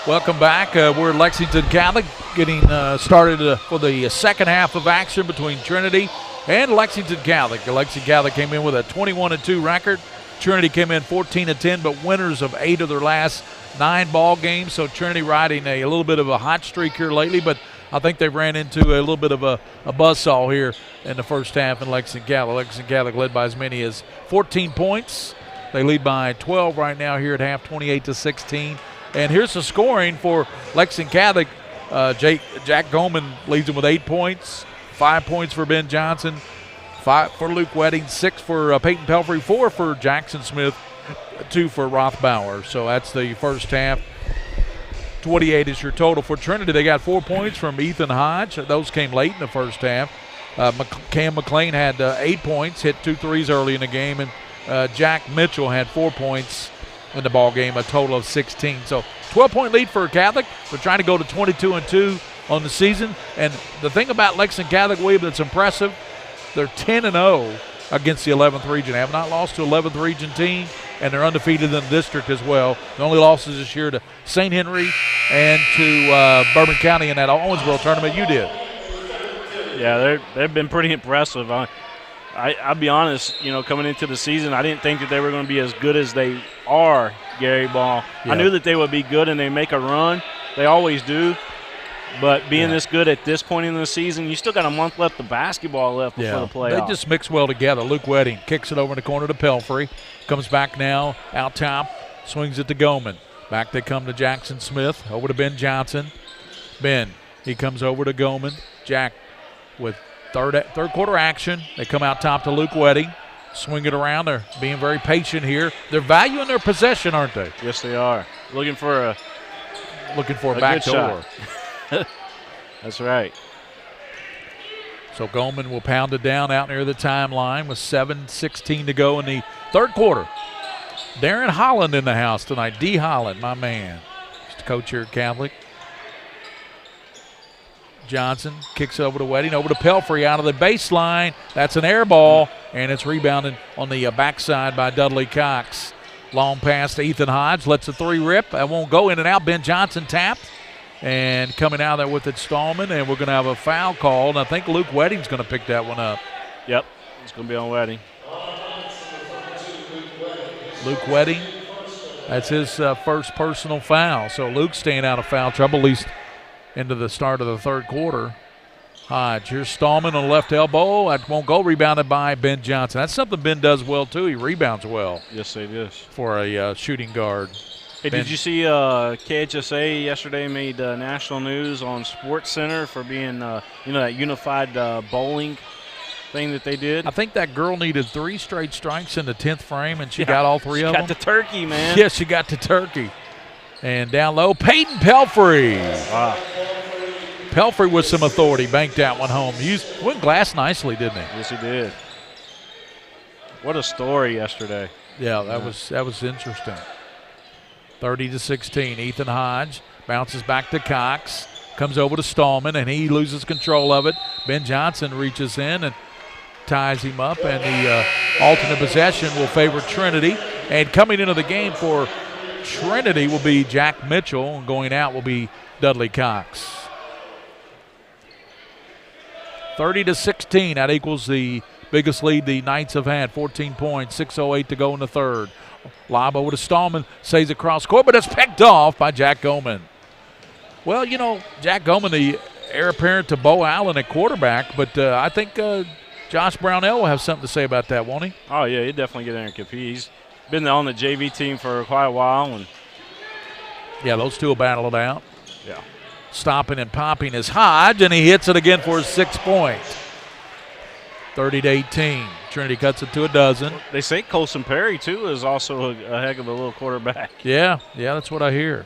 Welcome back. We're Lexington Catholic getting started for the second half of action between Trinity and Lexington Catholic. Lexington Catholic came in with a 21-2 record. Trinity came in 14-10, but winners of 8 of their last 9 ball games. So Trinity riding a little bit of a hot streak here lately, but I think they ran into a little bit of a buzzsaw here in the first half in Lexington Catholic. Lexington Catholic led by as many as 14 points. They lead by 12 right now here at half, 28-16. And here's the scoring for Lexington Catholic. Jack Goldman leads them with 8 points, 5 points for Ben Johnson, 5 for Luke Wedding, 6 for Peyton Pelfrey, 4 for Jackson Smith, 2 for Rothbauer. So that's the first half. 28 is your total for Trinity. They got 4 points from Ethan Hodge. Those came late in the first half. Cam McLean had 8 points, hit 2 threes early in the game, and Jack Mitchell had 4 points in the ball game, a total of 16. So 12-point lead for Catholic. They're trying to go to 22-2 on the season. And the thing about Lexington Catholic, William, that's impressive, they're 10-0 against the 11th region. They have not lost to 11th region team, and they're undefeated in the district as well. The only losses this year to St. Henry and to Bourbon County in that Owensboro tournament you did. Yeah, they've been pretty impressive. I'll be honest, coming into the season, I didn't think that they were going to be as good as they are, Gary Ball. Yeah. I knew that they would be good and they make a run. They always do. But being this good at this point in the season, you still got a month left of basketball left before the playoffs. They just mix well together. Luke Wedding kicks it over in the corner to Pelfrey. Comes back now out top, swings it to Goldman. Back they come to Jackson Smith, over to Ben Johnson. Ben, he comes over to Goldman. Jack with third quarter action. They come out top to Luke Wedding. Swing it around. They're being very patient here. They're valuing their possession, aren't they? Yes, they are. Looking for a back door. That's right. So Goldman will pound it down out near the timeline with 7:16 to go in the third quarter. Darren Holland in the house tonight. D. Holland, my man. He's the coach here at Catholic. Johnson kicks over to Wedding, over to Pelfrey out of the baseline. That's an air ball, and it's rebounded on the backside by Dudley Cox. Long pass to Ethan Hodge, lets the 3 rip. That won't go, in and out. Ben Johnson tapped, and coming out there with it, Stallman, and we're going to have a foul called. I think Luke Wedding's going to pick that one up. Yep, it's going to be on Wedding. Luke Wedding, that's his first personal foul. So Luke's staying out of foul trouble, at least into the start of the third quarter. Hodge, here's Stallman on the left elbow. That won't go, rebounded by Ben Johnson. That's something Ben does well, too. He rebounds well. Yes, he does. For a shooting guard. Hey, did you see KHSA yesterday made national news on SportsCenter for being, that unified bowling thing that they did? I think that girl needed 3 straight strikes in the 10th frame, and she got all 3 of them. She got the turkey, man. Yes, she got the turkey. And down low, Peyton Pelfrey. Wow. Pelfrey with some authority, banked that one home. He went glass nicely, didn't he? Yes, he did. What a story yesterday. Yeah, that was interesting. 30-16. Ethan Hodge bounces back to Cox, comes over to Stallman, and he loses control of it. Ben Johnson reaches in and ties him up, and the alternate possession will favor Trinity. And coming into the game for Trinity will be Jack Mitchell, and going out will be Dudley Cox. 30-16. That equals the biggest lead the Knights have had. 14 points, 6:08 to go in the third. Lob over to Stallman, saves across court, but it's picked off by Jack Goldman. Well, Jack Goldman, the heir apparent to Bo Allen at quarterback, but I think Josh Brownell will have something to say about that, won't he? Oh, yeah, he'll definitely get there and compete. He's been on the JV team for quite a while. And yeah, those two will battle it out. Yeah. Stopping and popping is Hodge, and he hits it again for his 6th point. 30-18. Trinity cuts it to a dozen. They say Colson Perry, too, is also a heck of a little quarterback. Yeah, that's what I hear.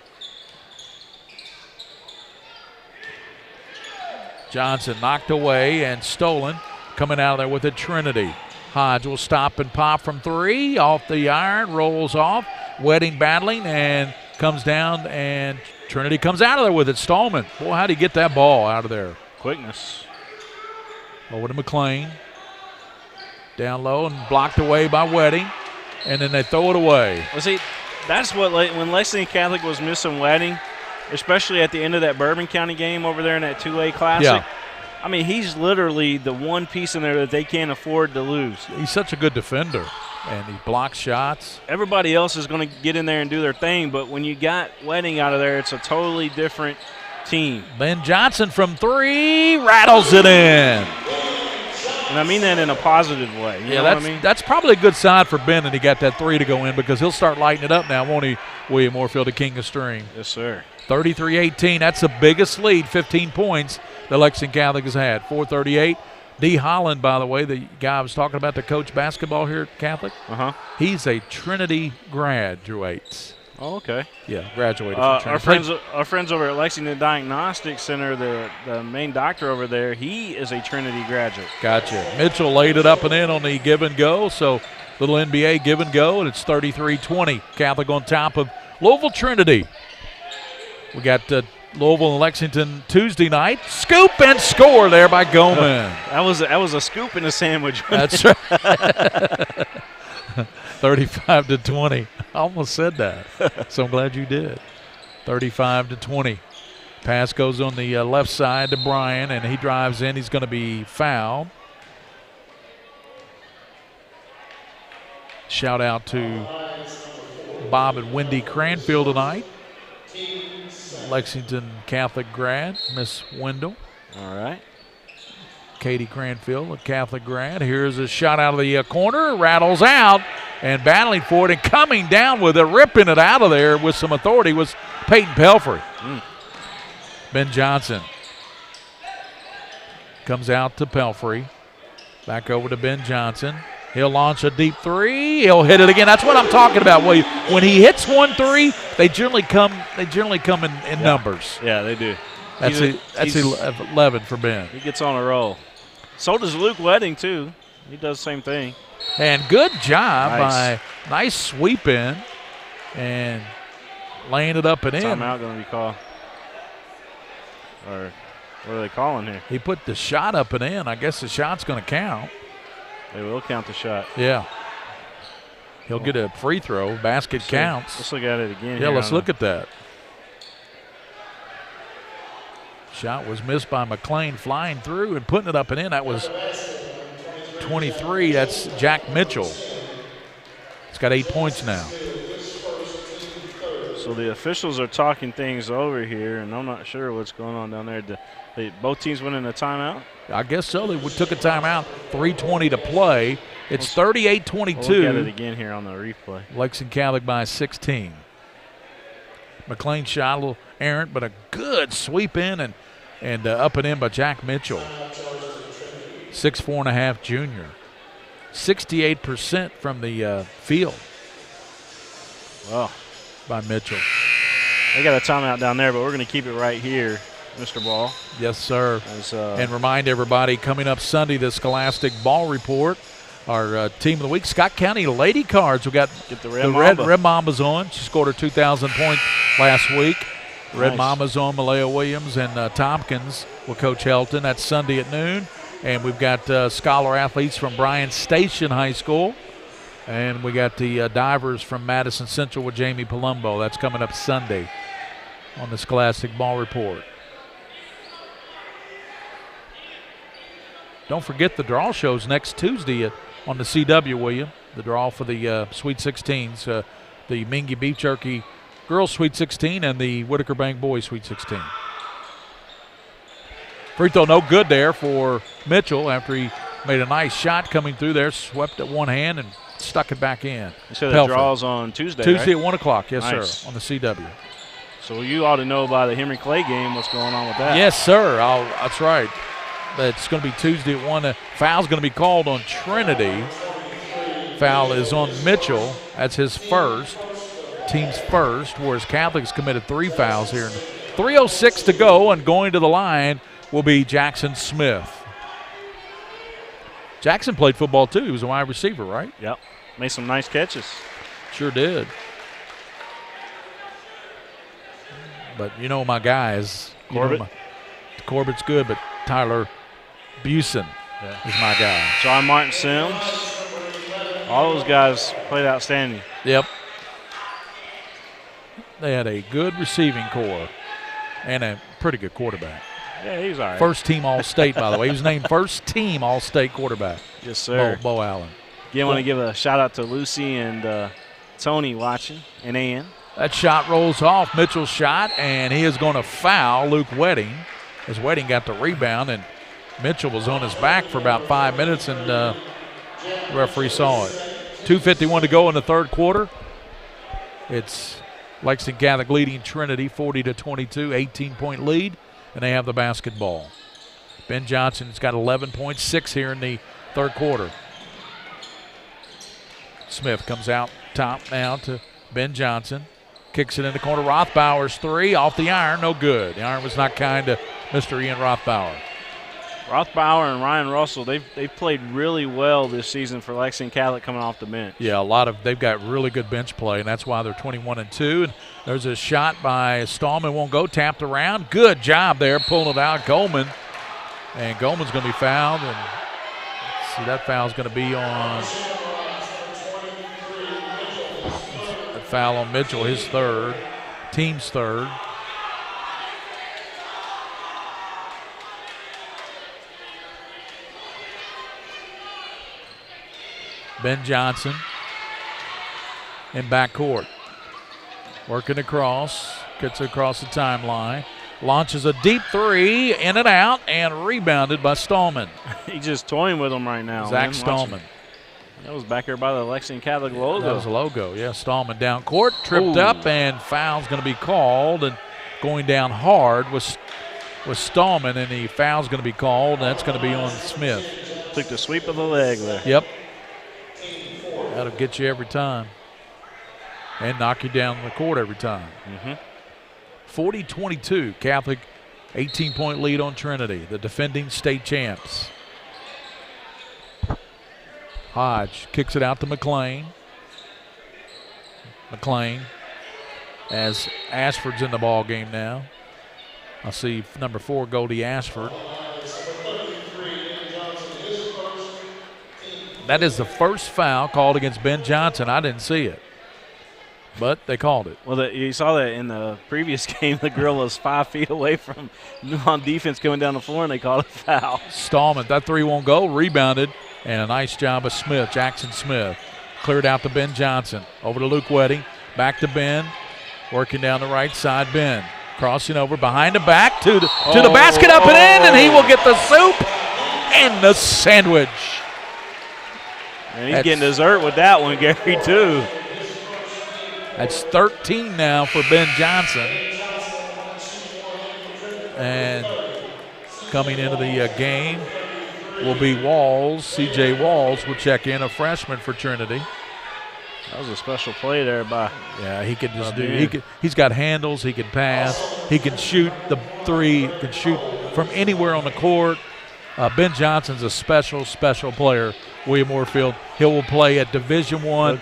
Johnson knocked away and stolen. Coming out of there with it, Trinity. Hodge will stop and pop from 3. Off the iron, rolls off. Wedding battling and comes down, and Trinity comes out of there with it. Stallman. Boy, how'd he get that ball out of there? Quickness. Over to McLean. Down low and blocked away by Wedding. And then they throw it away. Well, see, that's what when Lexington Catholic was missing Wedding, especially at the end of that Bourbon County game over there in that 2A Classic. Yeah. I mean, he's literally the one piece in there that they can't afford to lose. He's such a good defender, and he blocks shots. Everybody else is going to get in there and do their thing, but when you got Wedding out of there, it's a totally different team. Ben Johnson from 3 rattles it in. And I mean that in a positive way. You know what I mean? That's probably a good sign for Ben that he got that 3 to go in, because he'll start lighting it up now, won't he, William Moorfield, the king of string? Yes, sir. 33-18, that's the biggest lead, 15 points that Lexington Catholic has had. 4:38. D. Holland, by the way, the guy I was talking about, to coach basketball here at Catholic. He's a Trinity graduate. Oh, okay. Yeah, graduated from Trinity. Our friends over at Lexington Diagnostic Center, the main doctor over there, he is a Trinity graduate. Gotcha. Mitchell laid it up and in on the give and go, so little NBA give and go, and it's 33-20. Catholic on top of Louisville Trinity. We got Louisville and Lexington Tuesday night. Scoop and score there by Goman. That was a scoop and a sandwich. That's right. 35-20. I almost said that, so I'm glad you did. 35-20. Pass goes on the left side to Brian, and he drives in. He's going to be fouled. Shout out to Bob and Wendy Cranfield tonight. Lexington Catholic grad, Miss Wendell. All right. Katie Cranfield, a Catholic grad. Here's a shot out of the corner, rattles out, and battling for it and coming down with it, ripping it out of there with some authority was Peyton Pelfrey. Ben Johnson comes out to Pelfrey. Back over to Ben Johnson. He'll launch a deep 3. He'll hit it again. That's what I'm talking about, William. When he hits 1-3, they generally come in numbers. Yeah, they do. That's 11 for Ben. He gets on a roll. So does Luke Wedding, too. He does the same thing. And good job by nice sweep in and laying it up and in. Timeout going to be called. Or what are they calling here? He put the shot up and in. I guess the shot's going to count. They will count the shot. Yeah. He'll get a free throw. Basket counts. Let's look at it again. Yeah, let's look at that. Shot was missed by McLean, flying through and putting it up and in. That was 23. That's Jack Mitchell. He's got 8 points now. So the officials are talking things over here, and I'm not sure what's going on down there. Both teams went in a timeout? I guess so. They took a timeout. 3:20 to play. It's 38-22. We'll look at it again here on the replay. Lexington Catholic by 16. McLean shot a little errant, but a good sweep in and up and in by Jack Mitchell. 6'4.5" junior. 68% from the field. Wow. By Mitchell. They got a timeout down there, but we're going to keep it right here, Mr. Ball. Yes, sir. And remind everybody, coming up Sunday, the Scholastic Ball Report, our team of the week, Scott County Lady Cards. We got the Red Mambas on. She scored her 2,000 point last week. Red Mambas on, Malaya Williams and Tompkins with Coach Helton. That's Sunday at noon. And we've got scholar athletes from Bryan Station High School. And we got the divers from Madison Central with Jamie Palumbo. That's coming up Sunday on the Scholastic Ball Report. Don't forget the draw shows next Tuesday on the CW, will you? The draw for the Sweet 16s, the Mingua Beef Jerky Girls Sweet 16 and the Whitaker Bank Boys Sweet 16. Free throw no good there for Mitchell after he made a nice shot coming through there, swept at one hand and stuck it back in. You said the draw's on Tuesday, Tuesday right? at 1 o'clock, yes, nice. sir, on the CW. So you ought to know by the Henry Clay game what's going on with that. Yes, sir. That's right. It's going to be Tuesday at 1. Foul's going to be called on Trinity. Foul is on Mitchell. That's his first, team's first, whereas Catholic's committed 3 fouls here. 3:06 to go, and going to the line will be Jackson Smith. Jackson played football, too. He was a wide receiver, right? Yep. Made some nice catches. Sure did. But you know my guys. Corbett? Corbett's good, but Tyler Busen is my guy. John Martin Sims. All those guys played outstanding. Yep. They had a good receiving core. and a pretty good quarterback. Yeah, he's all right. First team All-State, by the way. He was named first team All-State quarterback. Yes, sir. Bo Allen. Again, want to give a shout-out to Lucy and Tony watching, and Ann. That shot rolls off. Mitchell's shot, and he is going to foul Luke Wedding, as Wedding got the rebound, and Mitchell was on his back for about 5 minutes, and the referee saw it. 2:51 to go in the third quarter. It's Lexington Catholic leading Trinity 40-22, 18-point lead, and they have the basketball. Ben Johnson's got 11.6 here in the third quarter. Smith comes out top now to Ben Johnson. Kicks it in the corner. Rothbauer's three off the iron, no good. The iron was not kind to Mr. Ian Rothbauer. Rothbauer and Ryan Russell, they've played really well this season for Lexington Catholic coming off the bench. Yeah, they've got really good bench play, and that's why they're 21-2. And there's a shot by Stallman, won't go, tapped around. Good job there, pulling it out. Goldman, and Goldman's going to be fouled, and let's see, that foul's going to be on a foul on Mitchell, his third, team's third. Ben Johnson in backcourt. Working across, gets across the timeline. Launches a deep three, in and out, and rebounded by Stallman. He's just toying with him right now. Zach Stallman. That was back there by the Lexington Catholic logo. That was a logo, yeah. Stallman down court, tripped up, and foul's going to be called. And going down hard was Stallman, and the foul's going to be called, and that's going to be on Smith. Took the sweep of the leg there. Yep. That'll get you every time and knock you down the court every time. 40-22, Catholic 18-point lead on Trinity, the defending state champs. Hodge kicks it out to McLean. McLean, as Ashford's in the ball game now. I see number 4, Goldie Ashford. That is the first foul called against Ben Johnson. I didn't see it, but they called it. Well, you saw that in the previous game. The girl was 5 feet away from on defense going down the floor, and they called it a foul. Stallman, that three won't go. Rebounded, and a nice job of Smith, Jackson Smith. Cleared out to Ben Johnson. Over to Luke Wedding. Back to Ben. Working down the right side. Ben crossing over behind the back to the basket, up and in, and he will get the soup and the sandwich. And he's getting dessert with that one, Gary, too. That's 13 now for Ben Johnson. And coming into the game will be Walls. C.J. Walls will check in, a freshman for Trinity. That was a special play there by. Yeah, he could just do. He's got handles. He can pass. He can shoot the three. He can shoot from anywhere on the court. Ben Johnson's a special player. William Moorfield. He will play at Division I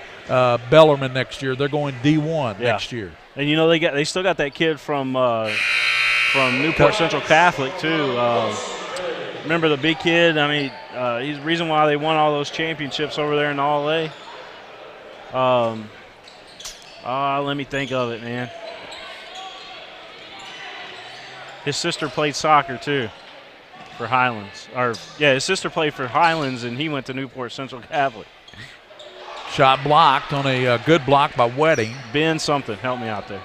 Bellarmine next year. They're going D1 next year. And you know they still got that kid from Newport Central Catholic too. Remember the big kid? I mean, he's the reason why they won all those championships over there in All A. Let me think of it, man. His sister played soccer too. For Highlands. His sister played for Highlands, and he went to Newport Central Catholic. Shot blocked on a good block by Wedding. Ben something. Help me out there.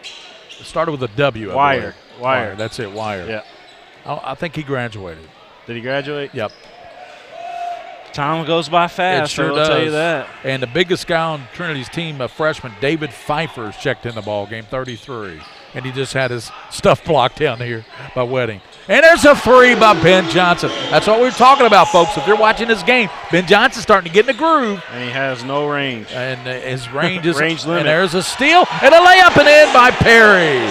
It started with a W. Wire. That's it, Wire. Yeah. I think he graduated. Did he graduate? Yep. Time goes by fast, it sure I'll does. tell you that. And the biggest guy on Trinity's team, a freshman, David Pfeiffer, is checked in the ball game, 33. And he just had his stuff blocked down here by Wedding. And there's a three by Ben Johnson. That's what we're talking about, folks. If you're watching this game, Ben Johnson's starting to get in the groove. And he has no range. And his range is range limit. And there's a steal and a layup and in by Perry.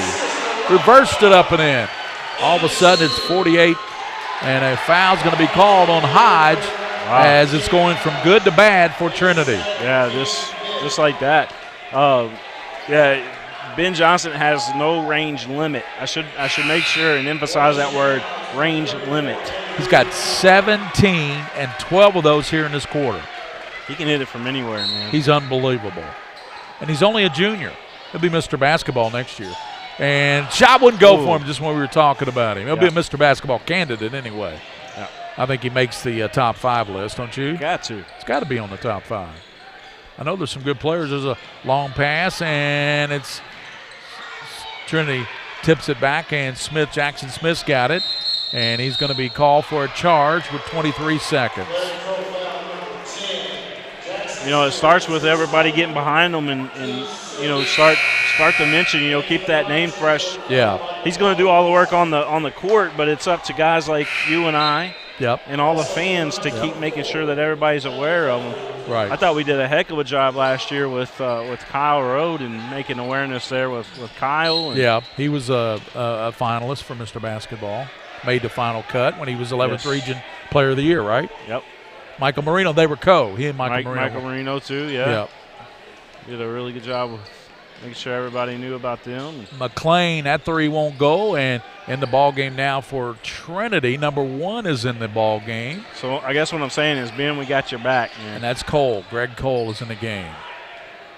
Reversed it up and in. All of a sudden, it's 48, and a foul's going to be called on Hodge as it's going from good to bad for Trinity. Yeah, just like that. Ben Johnson has no range limit. I should make sure and emphasize that word, range limit. He's got 17 and 12 of those here in this quarter. He can hit it from anywhere, man. He's unbelievable. And he's only a junior. He'll be Mr. Basketball next year. And shot wouldn't go for him just when we were talking about him. He'll be a Yep. Mr. Basketball candidate anyway. Yep. I think he makes the top 5 list, don't you? Got to. It's got to be on the top 5. I know there's some good players. There's a long pass, and it's Trinity tips it back, and Jackson Smith's got it, and he's going to be called for a charge with 23 seconds. You know, it starts with everybody getting behind them and you know, start to mention, you know, keep that name fresh. Yeah. He's going to do all the work on the court, but it's up to guys like you and I and all the fans to keep making sure that everybody's aware of them. Right. I thought we did a heck of a job last year with Kyle Rode and making awareness there with Kyle. And yeah, he was a finalist for Mr. Basketball. Made the final cut when he was 11th region player of the year, right? Yep. Michael Marino, they were He and Michael Marino. Michael Marino too, yeah. Yep. Did a really good job of making sure everybody knew about them. McLean, that 3 won't go, and in the ball game now for Trinity. Number 1 is in the ball game. So I guess what I'm saying is, Ben, we got your back, man. And that's Cole. Greg Cole is in the game.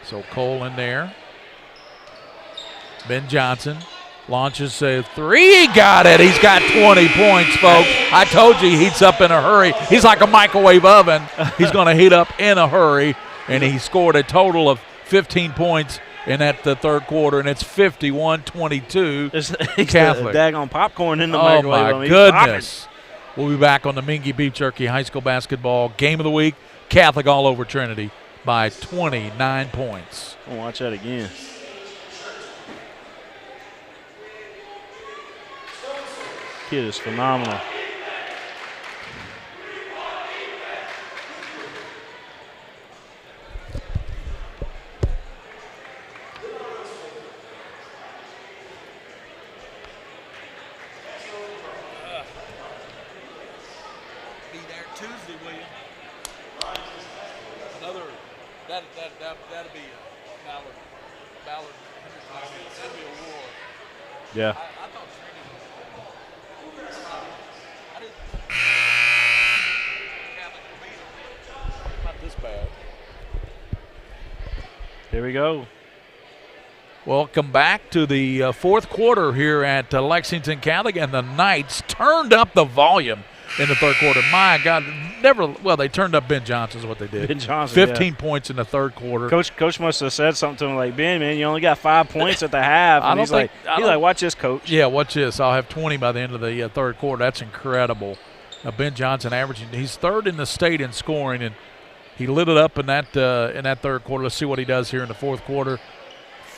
So Cole in there. Ben Johnson launches a 3. He got it. He's got 20 points, folks. I told you he heats up in a hurry. He's like a microwave oven. He's going to heat up in a hurry, and he scored a total of 15 points in the third quarter, and it's 51-22 Catholic. Daggone popcorn in the microwave. Oh, my goodness. We'll be back on the Mingua Beef Jerky High School Basketball Game of the Week. Catholic all over Trinity by 29 points. I'll watch that again. Kid is phenomenal. Be there Tuesday, will you? Another that'll be Ballard. That'll be a war. Yeah. I thought Trinity. I didn't. Catholic beat them. Not this bad. Here we go. Welcome back to the fourth quarter here at Lexington Catholic, and the Knights turned up the volume in the third quarter. My God, they turned up Ben Johnson is what they did. Ben Johnson, 15 points in the third quarter. Coach must have said something to him like, Ben, man, you only got 5 points at the half. And he's like, watch this, Coach. Yeah, watch this. I'll have 20 by the end of the third quarter. That's incredible. Ben Johnson averaging, he's third in the state in scoring, and he lit it up in that third quarter. Let's see what he does here in the fourth quarter.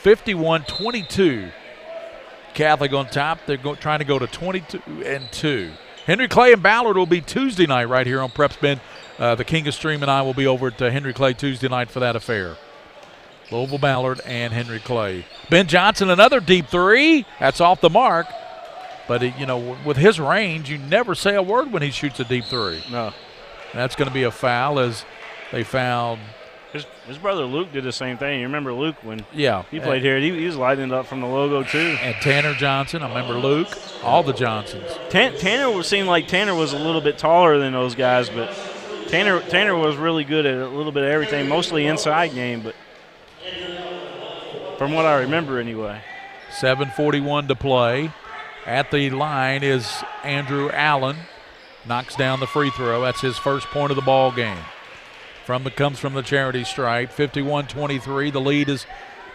51-22. Catholic on top. They're trying to go to 22-2. Henry Clay and Ballard will be Tuesday night right here on Preps Ben. The King of Stream and I will be over at Henry Clay Tuesday night for that affair. Louisville Ballard and Henry Clay. Ben Johnson, another deep 3. That's off the mark. But, with his range, you never say a word when he shoots a deep 3. No. That's going to be a foul as they fouled. His brother Luke did the same thing. You remember Luke when he played here? He was lighting it up from the logo too. And Tanner Johnson, I remember Luke, all the Johnsons. Tanner seemed like Tanner was a little bit taller than those guys, but Tanner was really good at a little bit of everything, mostly inside game, but from what I remember anyway. 7:41 to play. At the line is Andrew Allen. Knocks down the free throw. That's his first point of the ball game. Comes from the charity stripe. 51-23. The lead is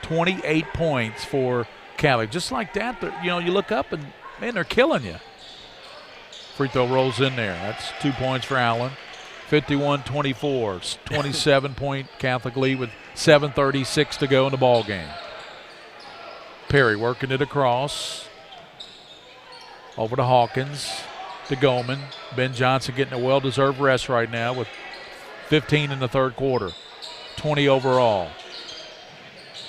28 points for Catholic. Just like that, you look up and, man, they're killing you. Free throw rolls in there. That's 2 points for Allen. 51-24. 27-point Catholic lead with 7:36 to go in the ball game. Perry working it across. Over to Hawkins. To Goldman. Ben Johnson getting a well-deserved rest right now with 15 in the third quarter, 20 overall.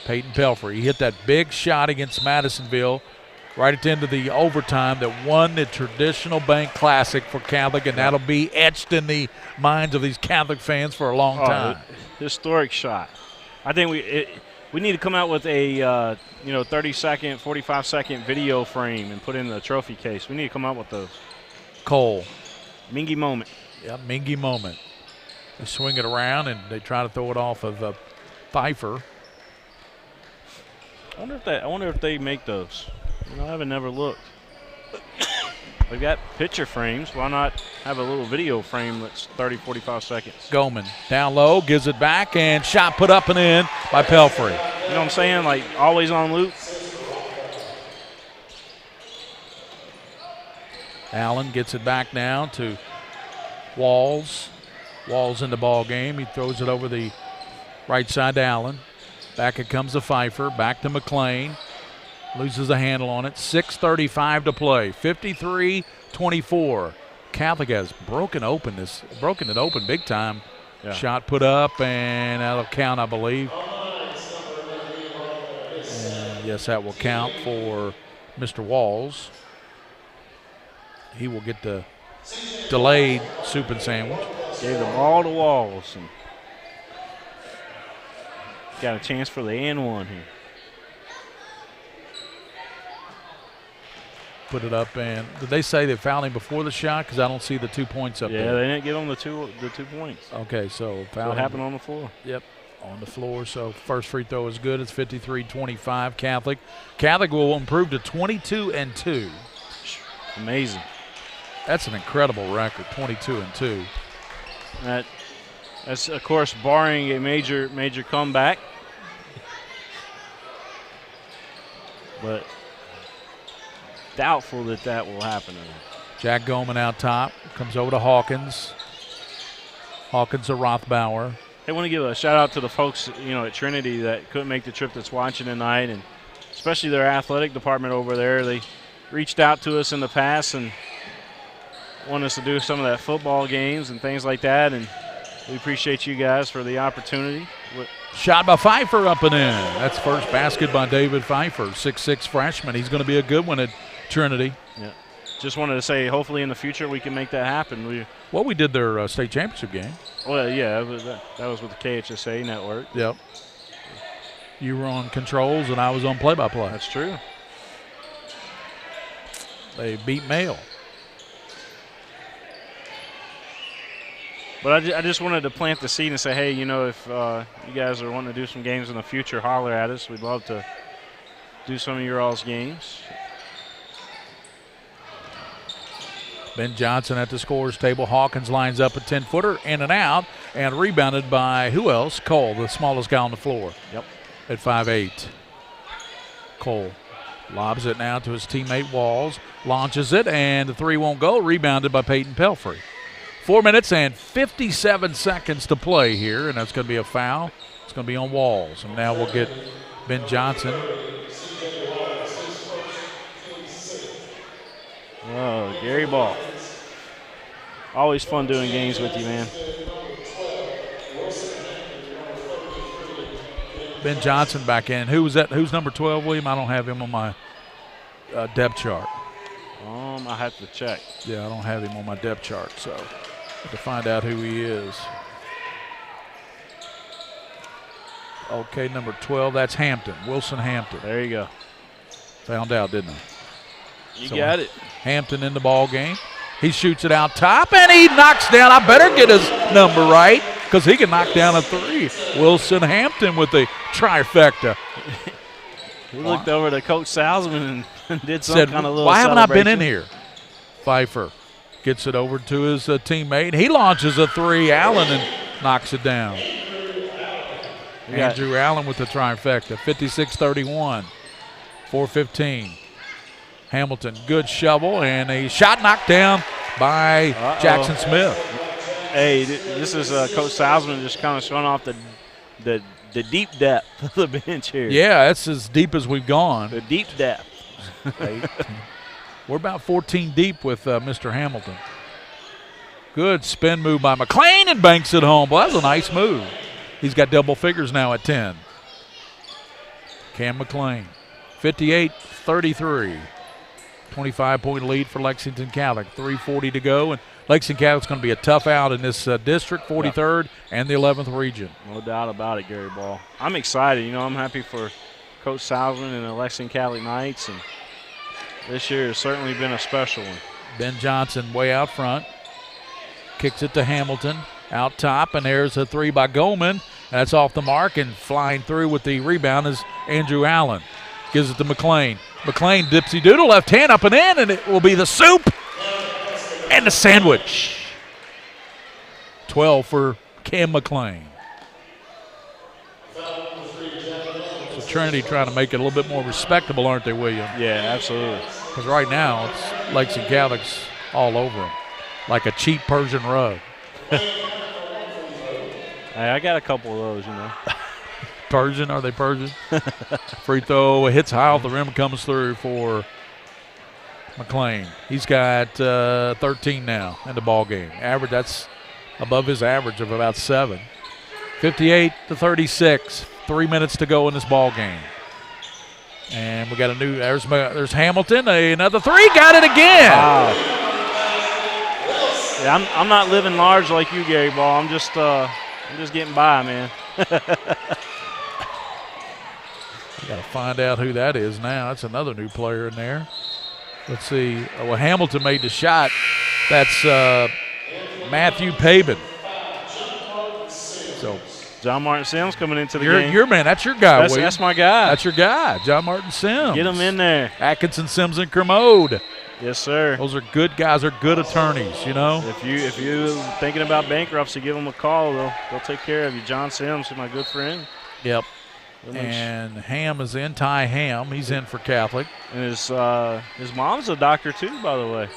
Peyton Pelfrey, he hit that big shot against Madisonville right at the end of the overtime that won the traditional bank classic for Catholic, and that'll be etched in the minds of these Catholic fans for a long time. Historic shot. I think we need to come out with a 30-second, 45-second video frame and put in the trophy case. We need to come out with those. Cole. Mingua moment. Yeah, Mingua moment. They swing it around, and they try to throw it off of Pfeiffer. I wonder if they make those. You know, I haven't never looked. We've got picture frames. Why not have a little video frame that's 30, 45 seconds? Goldman down low, gives it back, and shot put up and in by Pelfrey. You know what I'm saying? Like always on loop. Allen gets it back now to Walls. Walls in the ball game. He throws it over the right side to Allen. Back it comes to Pfeiffer. Back to McLean. Loses a handle on it. 6:35 to play. 53-24. Catholic has broken it open big time. Yeah. Shot put up and out of count, I believe. And yes, that will count for Mr. Walls. He will get the delayed soup and sandwich. Gave the ball to Walls. And got a chance for the and one here. Put it up, and did they say they fouled him before the shot? Because I don't see the 2 points up there. Yeah, they didn't give him the two points. Okay, so foul. What happened on the floor? Yep, on the floor. So first free throw is good. It's 53-25 Catholic. Catholic will improve to 22-2. Amazing. That's an incredible record, 22-2. That's of course barring a major comeback. But doubtful that will happen. Jack Goldman out top. Comes over to Hawkins. Hawkins to Rothbauer. I want to give a shout out to the folks, at Trinity that couldn't make the trip that's watching tonight, and especially their athletic department over there. They reached out to us in the past and wanted us to do some of that football games and things like that, and we appreciate you guys for the opportunity. Shot by Pfeiffer up and in. That's first basket by David Pfeiffer, 6'6" freshman. He's going to be a good one at Trinity. Yeah. Just wanted to say hopefully in the future we can make that happen. We did their state championship game. Well, yeah, that was with the KHSA network. Yep. You were on controls and I was on play-by-play. That's true. They beat Mail. But I just wanted to plant the seed and say, hey, if you guys are wanting to do some games in the future, holler at us. We'd love to do some of your all's games. Ben Johnson at the scorer's table. Hawkins lines up a 10-footer, in and out, and rebounded by who else? Cole, the smallest guy on the floor. Yep. At 5'8". Cole lobs it now to his teammate Walls, launches it, and the three won't go. Rebounded by Peyton Pelfrey. 4 minutes and 57 seconds to play here, and that's going to be a foul. It's going to be on Walls. And now we'll get Ben Johnson. Oh, Gary Ball. Always fun doing games with you, man. Ben Johnson back in. Who was that? Who's number 12, William? I don't have him on my depth chart. I have to check. Yeah, I don't have him on my depth chart, so to find out who he is. Okay, number 12, that's Hampton, Wilson Hampton. There you go. Found out, didn't I? You got it. Hampton in the ball game. He shoots it out top, and he knocks down. I better get his number right because he can knock down a three. Wilson Hampton with the trifecta. He looked over to Coach Salzman and did some kind of little why haven't I been in celebration. here? Pfeiffer gets it over to his teammate. He launches a three. Allen and knocks it down. Andrew Allen with the trifecta. 56-31. 4:15. Hamilton, good shovel, and a shot knocked down by Jackson Smith. Hey, this is Coach Salzman just kind of showing off the deep depth of the bench here. Yeah, that's as deep as we've gone. The deep depth. We're about 14 deep with Mr. Hamilton. Good spin move by McLean and banks it home. Well, that was a nice move. He's got double figures now at 10. Cam McLean, 58-33. 25-point lead for Lexington Catholic. 3:40 to go, and Lexington Catholic's going to be a tough out in this district, 43rd and the 11th region. No doubt about it, Gary Ball. I'm excited. I'm happy for Coach Salzman and the Lexington Catholic Knights, and this year has certainly been a special one. Ben Johnson way out front. Kicks it to Hamilton. Out top, and there's a three by Goldman. That's off the mark, and flying through with the rebound is Andrew Allen. Gives it to McLean. McLean dipsy doodle, left hand up and in, and it will be the soup and the sandwich. 12 for Cam McLean. So Trinity trying to make it a little bit more respectable, aren't they, William? Yeah, absolutely. Because right now it's Lexington Catholic's all over them, like a cheap Persian rug. Hey, I got a couple of those, you know. Persian? Are they Persian? Free throw, hits high off the rim, comes through for McLean. He's got 13 now in the ball game. Average, that's above his average of about 7. 58-36. 3 minutes to go in this ball game. And we got a new. There's Hamilton. Another three. Got it again. Wow. Yeah, I'm not living large like you, Gary Ball. I'm just getting by, man. You got to find out who that is now. That's another new player in there. Let's see. Well, Hamilton made the shot. That's Matthew Pabin. So John Martin Sims coming into the game. Your man. That's your guy, William. That's my guy. That's your guy, John Martin Sims. Get him in there. Atkinson, Sims, and Kermode. Yes, sir. Those are good guys. They're good attorneys, you know. If you thinking about bankruptcy, give them a call. They'll take care of you. John Sims is my good friend. Yep. And Ham is in. Ty Ham, he's in for Catholic. And his mom's a doctor too, by the way.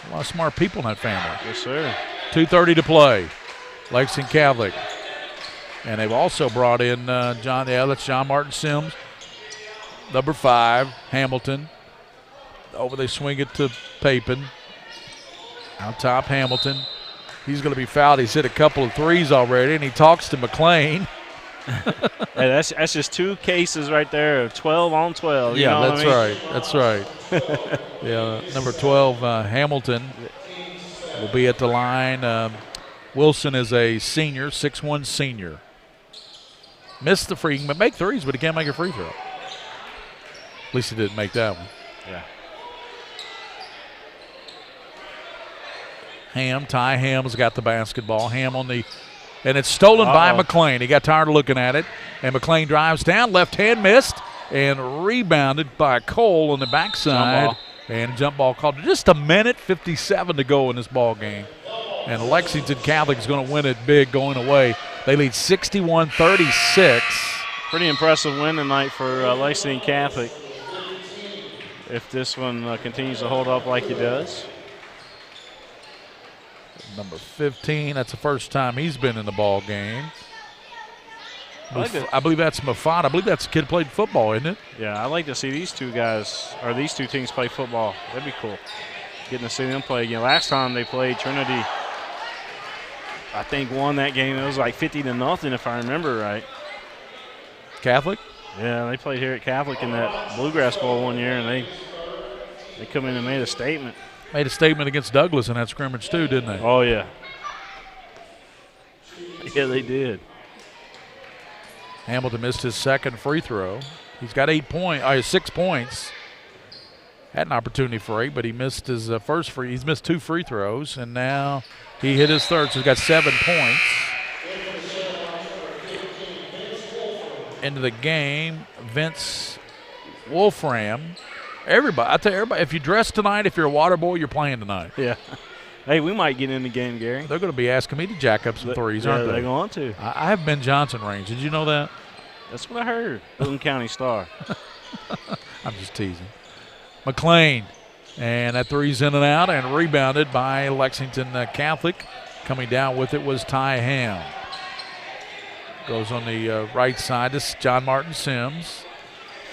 A lot of smart people in that family. Yes, sir. 2:30 to play. Lexington Catholic. And they've also brought in that's John Martin Sims. Number 5, Hamilton. Over they swing it to Papin. Out top, Hamilton. He's going to be fouled. He's hit a couple of threes already, and he talks to McLean. Hey, that's just 2 cases right there of 12 on 12. Yeah, that's right. That's right. Yeah, number 12, Hamilton, will be at the line. Wilson is a senior, 6'1" senior. Missed the free. He can make threes, but he can't make a free throw. At least he didn't make that one. Yeah. Ty Ham's got the basketball. Ham on the, and it's stolen by McLean. He got tired of looking at it, and McLean drives down, left hand missed, and rebounded by Cole on the backside. And jump ball called. Just a minute 57 to go in this ball game. And Lexington Catholic is going to win it big going away. They lead 61-36. Pretty impressive win tonight for Lexington Catholic. If this one continues to hold up like it does. Number 15, that's the first time he's been in the ball game. I believe that's Mafat. I believe that's a kid who played football, isn't it? Yeah, I'd like to see these two teams play football. That'd be cool. Getting to see them play again. Last time they played, Trinity, I think, won that game. It was like 50-0 if I remember right. Catholic? Yeah, they played here at Catholic in that Bluegrass Bowl one year, and they come in and made a statement. Made a statement against Douglas in that scrimmage too, didn't they? Oh, yeah. Yeah, they did. Hamilton missed his second free throw. He's got 6 points. Had an opportunity for 8, but he missed his first free. He's missed 2 free throws, and now he hit his third, so he's got 7 points. Into the game, Vince Wolfram. Everybody, I tell you, everybody, if you dress tonight, if you're a water boy, you're playing tonight. Yeah. Hey, we might get in the game, Gary. They're going to be asking me to jack up some threes, aren't they? They're going to. I have Ben Johnson range. Did you know that? That's what I heard. Boone County Star. I'm just teasing. McLean, and that three's in and out, and rebounded by Lexington Catholic. Coming down with it was Ty Ham. Goes on the right side. This is John Martin Sims.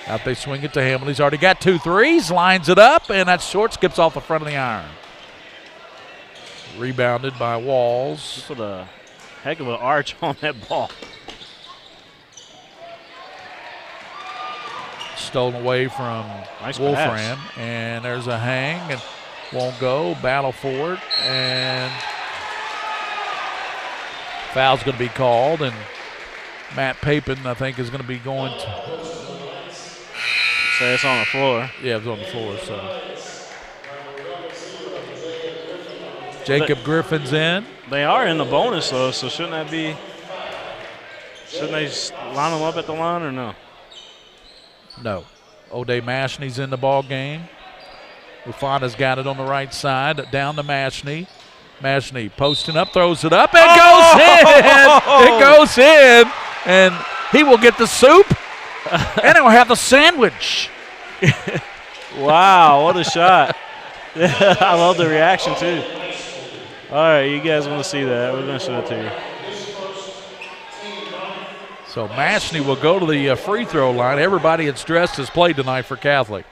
Out they swing it to Hamilton. He's already got 2 threes, lines it up, and that short skips off the front of the iron. Rebounded by Walls. Just put a heck of an arch on that ball. Stolen away from Wolfram. And there's a hang and won't go. Battle for it. And foul's going to be called. And Matt Papin, I think, is going to be going to. So it's on the floor. Yeah, it's on the floor. So Jacob Griffin's in. They are in the bonus, though, so shouldn't they line them up at the line or no? No. O'Day Mashney's in the ball game. Ufana's got it on the right side, down to Mashney. Mashney posting up, throws it up, and goes in. It goes in, and he will get the soup, and he'll have the sandwich. Wow, what a shot. I love the reaction, too. All right, you guys want to see that. We're going to show it to you. So Mashney will go to the free throw line. Everybody that's dressed has played tonight for Catholic.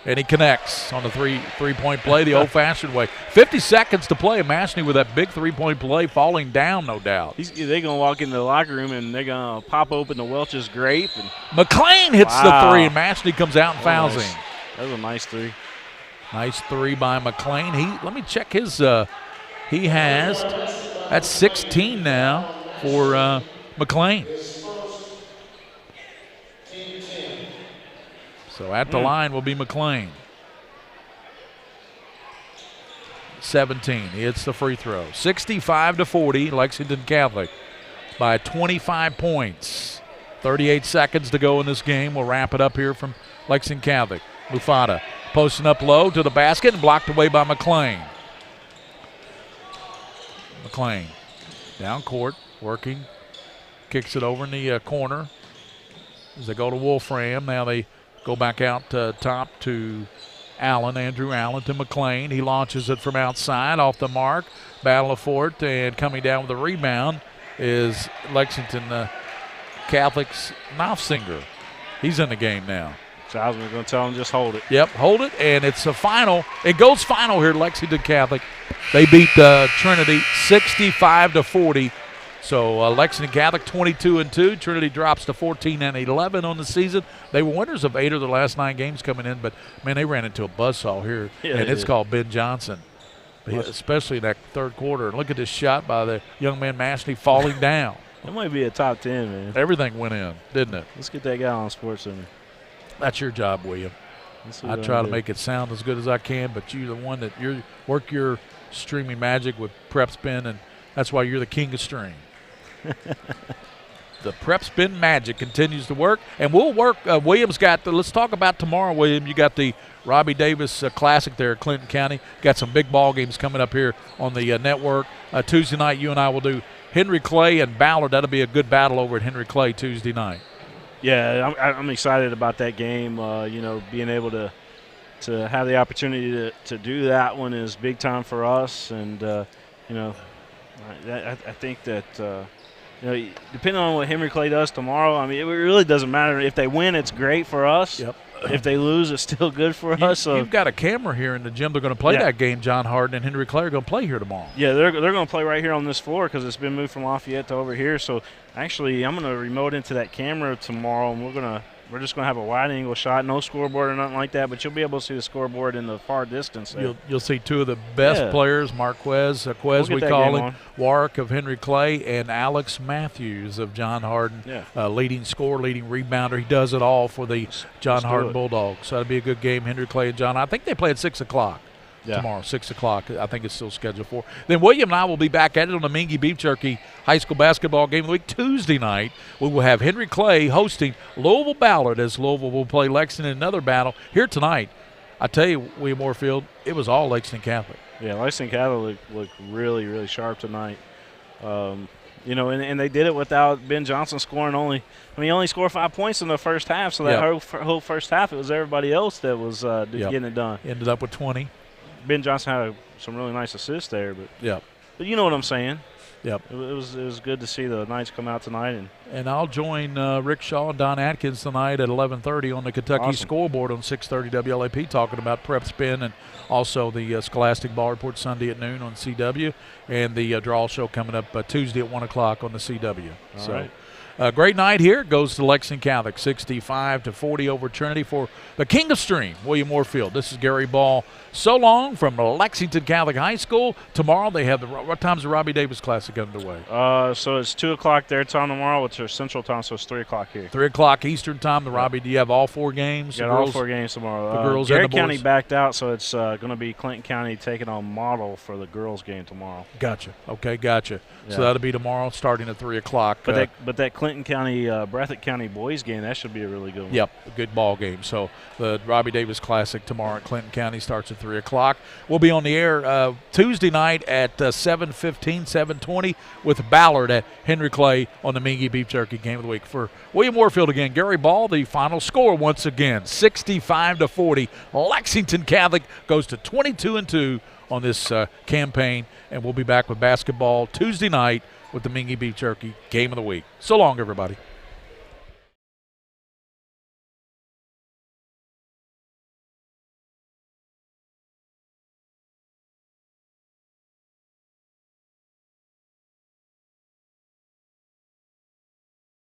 And he connects on the three-point play the old-fashioned way. 50 seconds to play. Mashney with that big three-point play falling down, no doubt. They're going to walk into the locker room, and they're going to pop open the Welch's grape. And McLean hits the three, and Mashney comes out and fouls him. That was a nice three. Nice three by McLean. Let me check his he has, that's 16 now for McLean. So at the line will be McLean. 17, he hits the free throw. 65-40, Lexington Catholic by 25 points. 38 seconds to go in this game. We'll wrap it up here from Lexington Catholic. Mufata posting up low to the basket and blocked away by McLean. McLean down court, working, kicks it over in the corner as they go to Wolfram. Now they go back out top to Allen, Andrew Allen to McLean. He launches it from outside off the mark. Battle of Fort, and coming down with a rebound is Lexington Catholic's Knopfsinger. He's in the game now. So I was going to tell him just hold it. Yep, hold it, and it's a final. It goes final here at Lexington Catholic. They beat Trinity 65-40. So Lexington Catholic 22-2. Trinity drops to 14-11 on the season. They were winners of 8 of their last 9 games coming in, but man, they ran into a buzzsaw here, and it's called Ben Johnson, especially in that third quarter. And look at this shot by the young man Mashney falling down. That might be a top 10, man. Everything went in, didn't it? Let's get that guy on SportsCenter. That's your job, William. I try to make it sound as good as I can, but you're the one that work your streaming magic with Prep Spin, and that's why you're the king of stream. The Prep Spin magic continues to work, and we'll work. William's got let's talk about tomorrow, William. You got the Robbie Davis Classic there at Clinton County. Got some big ball games coming up here on the network. Tuesday night, you and I will do Henry Clay and Ballard. That'll be a good battle over at Henry Clay Tuesday night. Yeah, I'm excited about that game. Being able to have the opportunity to do that one is big time for us. And, I think that, depending on what Henry Clay does tomorrow, I mean, it really doesn't matter. If they win, it's great for us. Yep. If they lose, it's still good for us. So you've got a camera here in the gym. They're going to play that game. John Harden and Henry Clay are going to play here tomorrow. Yeah, they're going to play right here on this floor because it's been moved from Lafayette to over here. So actually, I'm going to remote into that camera tomorrow, and we're just going to have a wide angle shot, no scoreboard or nothing like that, but you'll be able to see the scoreboard in the far distance there. You'll see 2 of the best players, Marquez, we call him, Warwick of Henry Clay, and Alex Matthews of John Harden, leading scorer, leading rebounder. He does it all for the John Harden Bulldogs. So that'll be a good game, Henry Clay and John. I think they play at 6 o'clock. Tomorrow, 6 o'clock. I think it's still scheduled for. Then William and I will be back at it on the Mingua Beef Jerky High School Basketball Game of the Week. Tuesday night, we will have Henry Clay hosting Louisville Ballard as Louisville will play Lexington in another battle. Here tonight, I tell you, William Moorfield, it was all Lexington Catholic. Yeah, Lexington Catholic looked really, really sharp tonight. And they did it without Ben Johnson scoring only. I mean, he only scored 5 points in the first half, so that whole first half, it was everybody else that was getting it done. Ended up with 20. Ben Johnson had some really nice assists there, but you know what I'm saying. Yep. It was good to see the Knights come out tonight. And I'll join Rick Shaw and Don Atkins tonight at 11:30 on the Kentucky scoreboard on 630 WLAP talking about Prep Spin and also the Scholastic Ball Report Sunday at noon on CW and the Draw Show coming up Tuesday at 1 o'clock on the CW. All right. Great night here. Goes to Lexington Catholic, 65-40 over Trinity for the King of Stream, William Moorfield. This is Gary Ball. So long from Lexington Catholic High School. Tomorrow they have what time's the Robbie Davis Classic underway? So it's 2 o'clock their time tomorrow, which is Central Time, so it's 3 o'clock here. 3 o'clock Eastern Time. The Robbie, do you have all 4 games? Got all 4 games tomorrow. The girls Gary and the boys? County backed out, so it's going to be Clinton County taking on Model for the girls game tomorrow. Gotcha. Okay, gotcha. Yeah. So that'll be tomorrow starting at 3 o'clock. But that Clinton Clinton County, Breathitt County boys game. That should be a really good one. Yep, a good ball game. So the Robbie Davis Classic tomorrow at Clinton County starts at 3 o'clock. We'll be on the air Tuesday night at 7:15, 7:20 with Ballard at Henry Clay on the Mingua Beef Jerky Game of the Week. For William Warfield again, Gary Ball, the final score once again, 65-40. Lexington Catholic goes to 22-2 on this campaign, and we'll be back with basketball Tuesday night with the Mingua Beef Jerky Game of the Week. So long, everybody.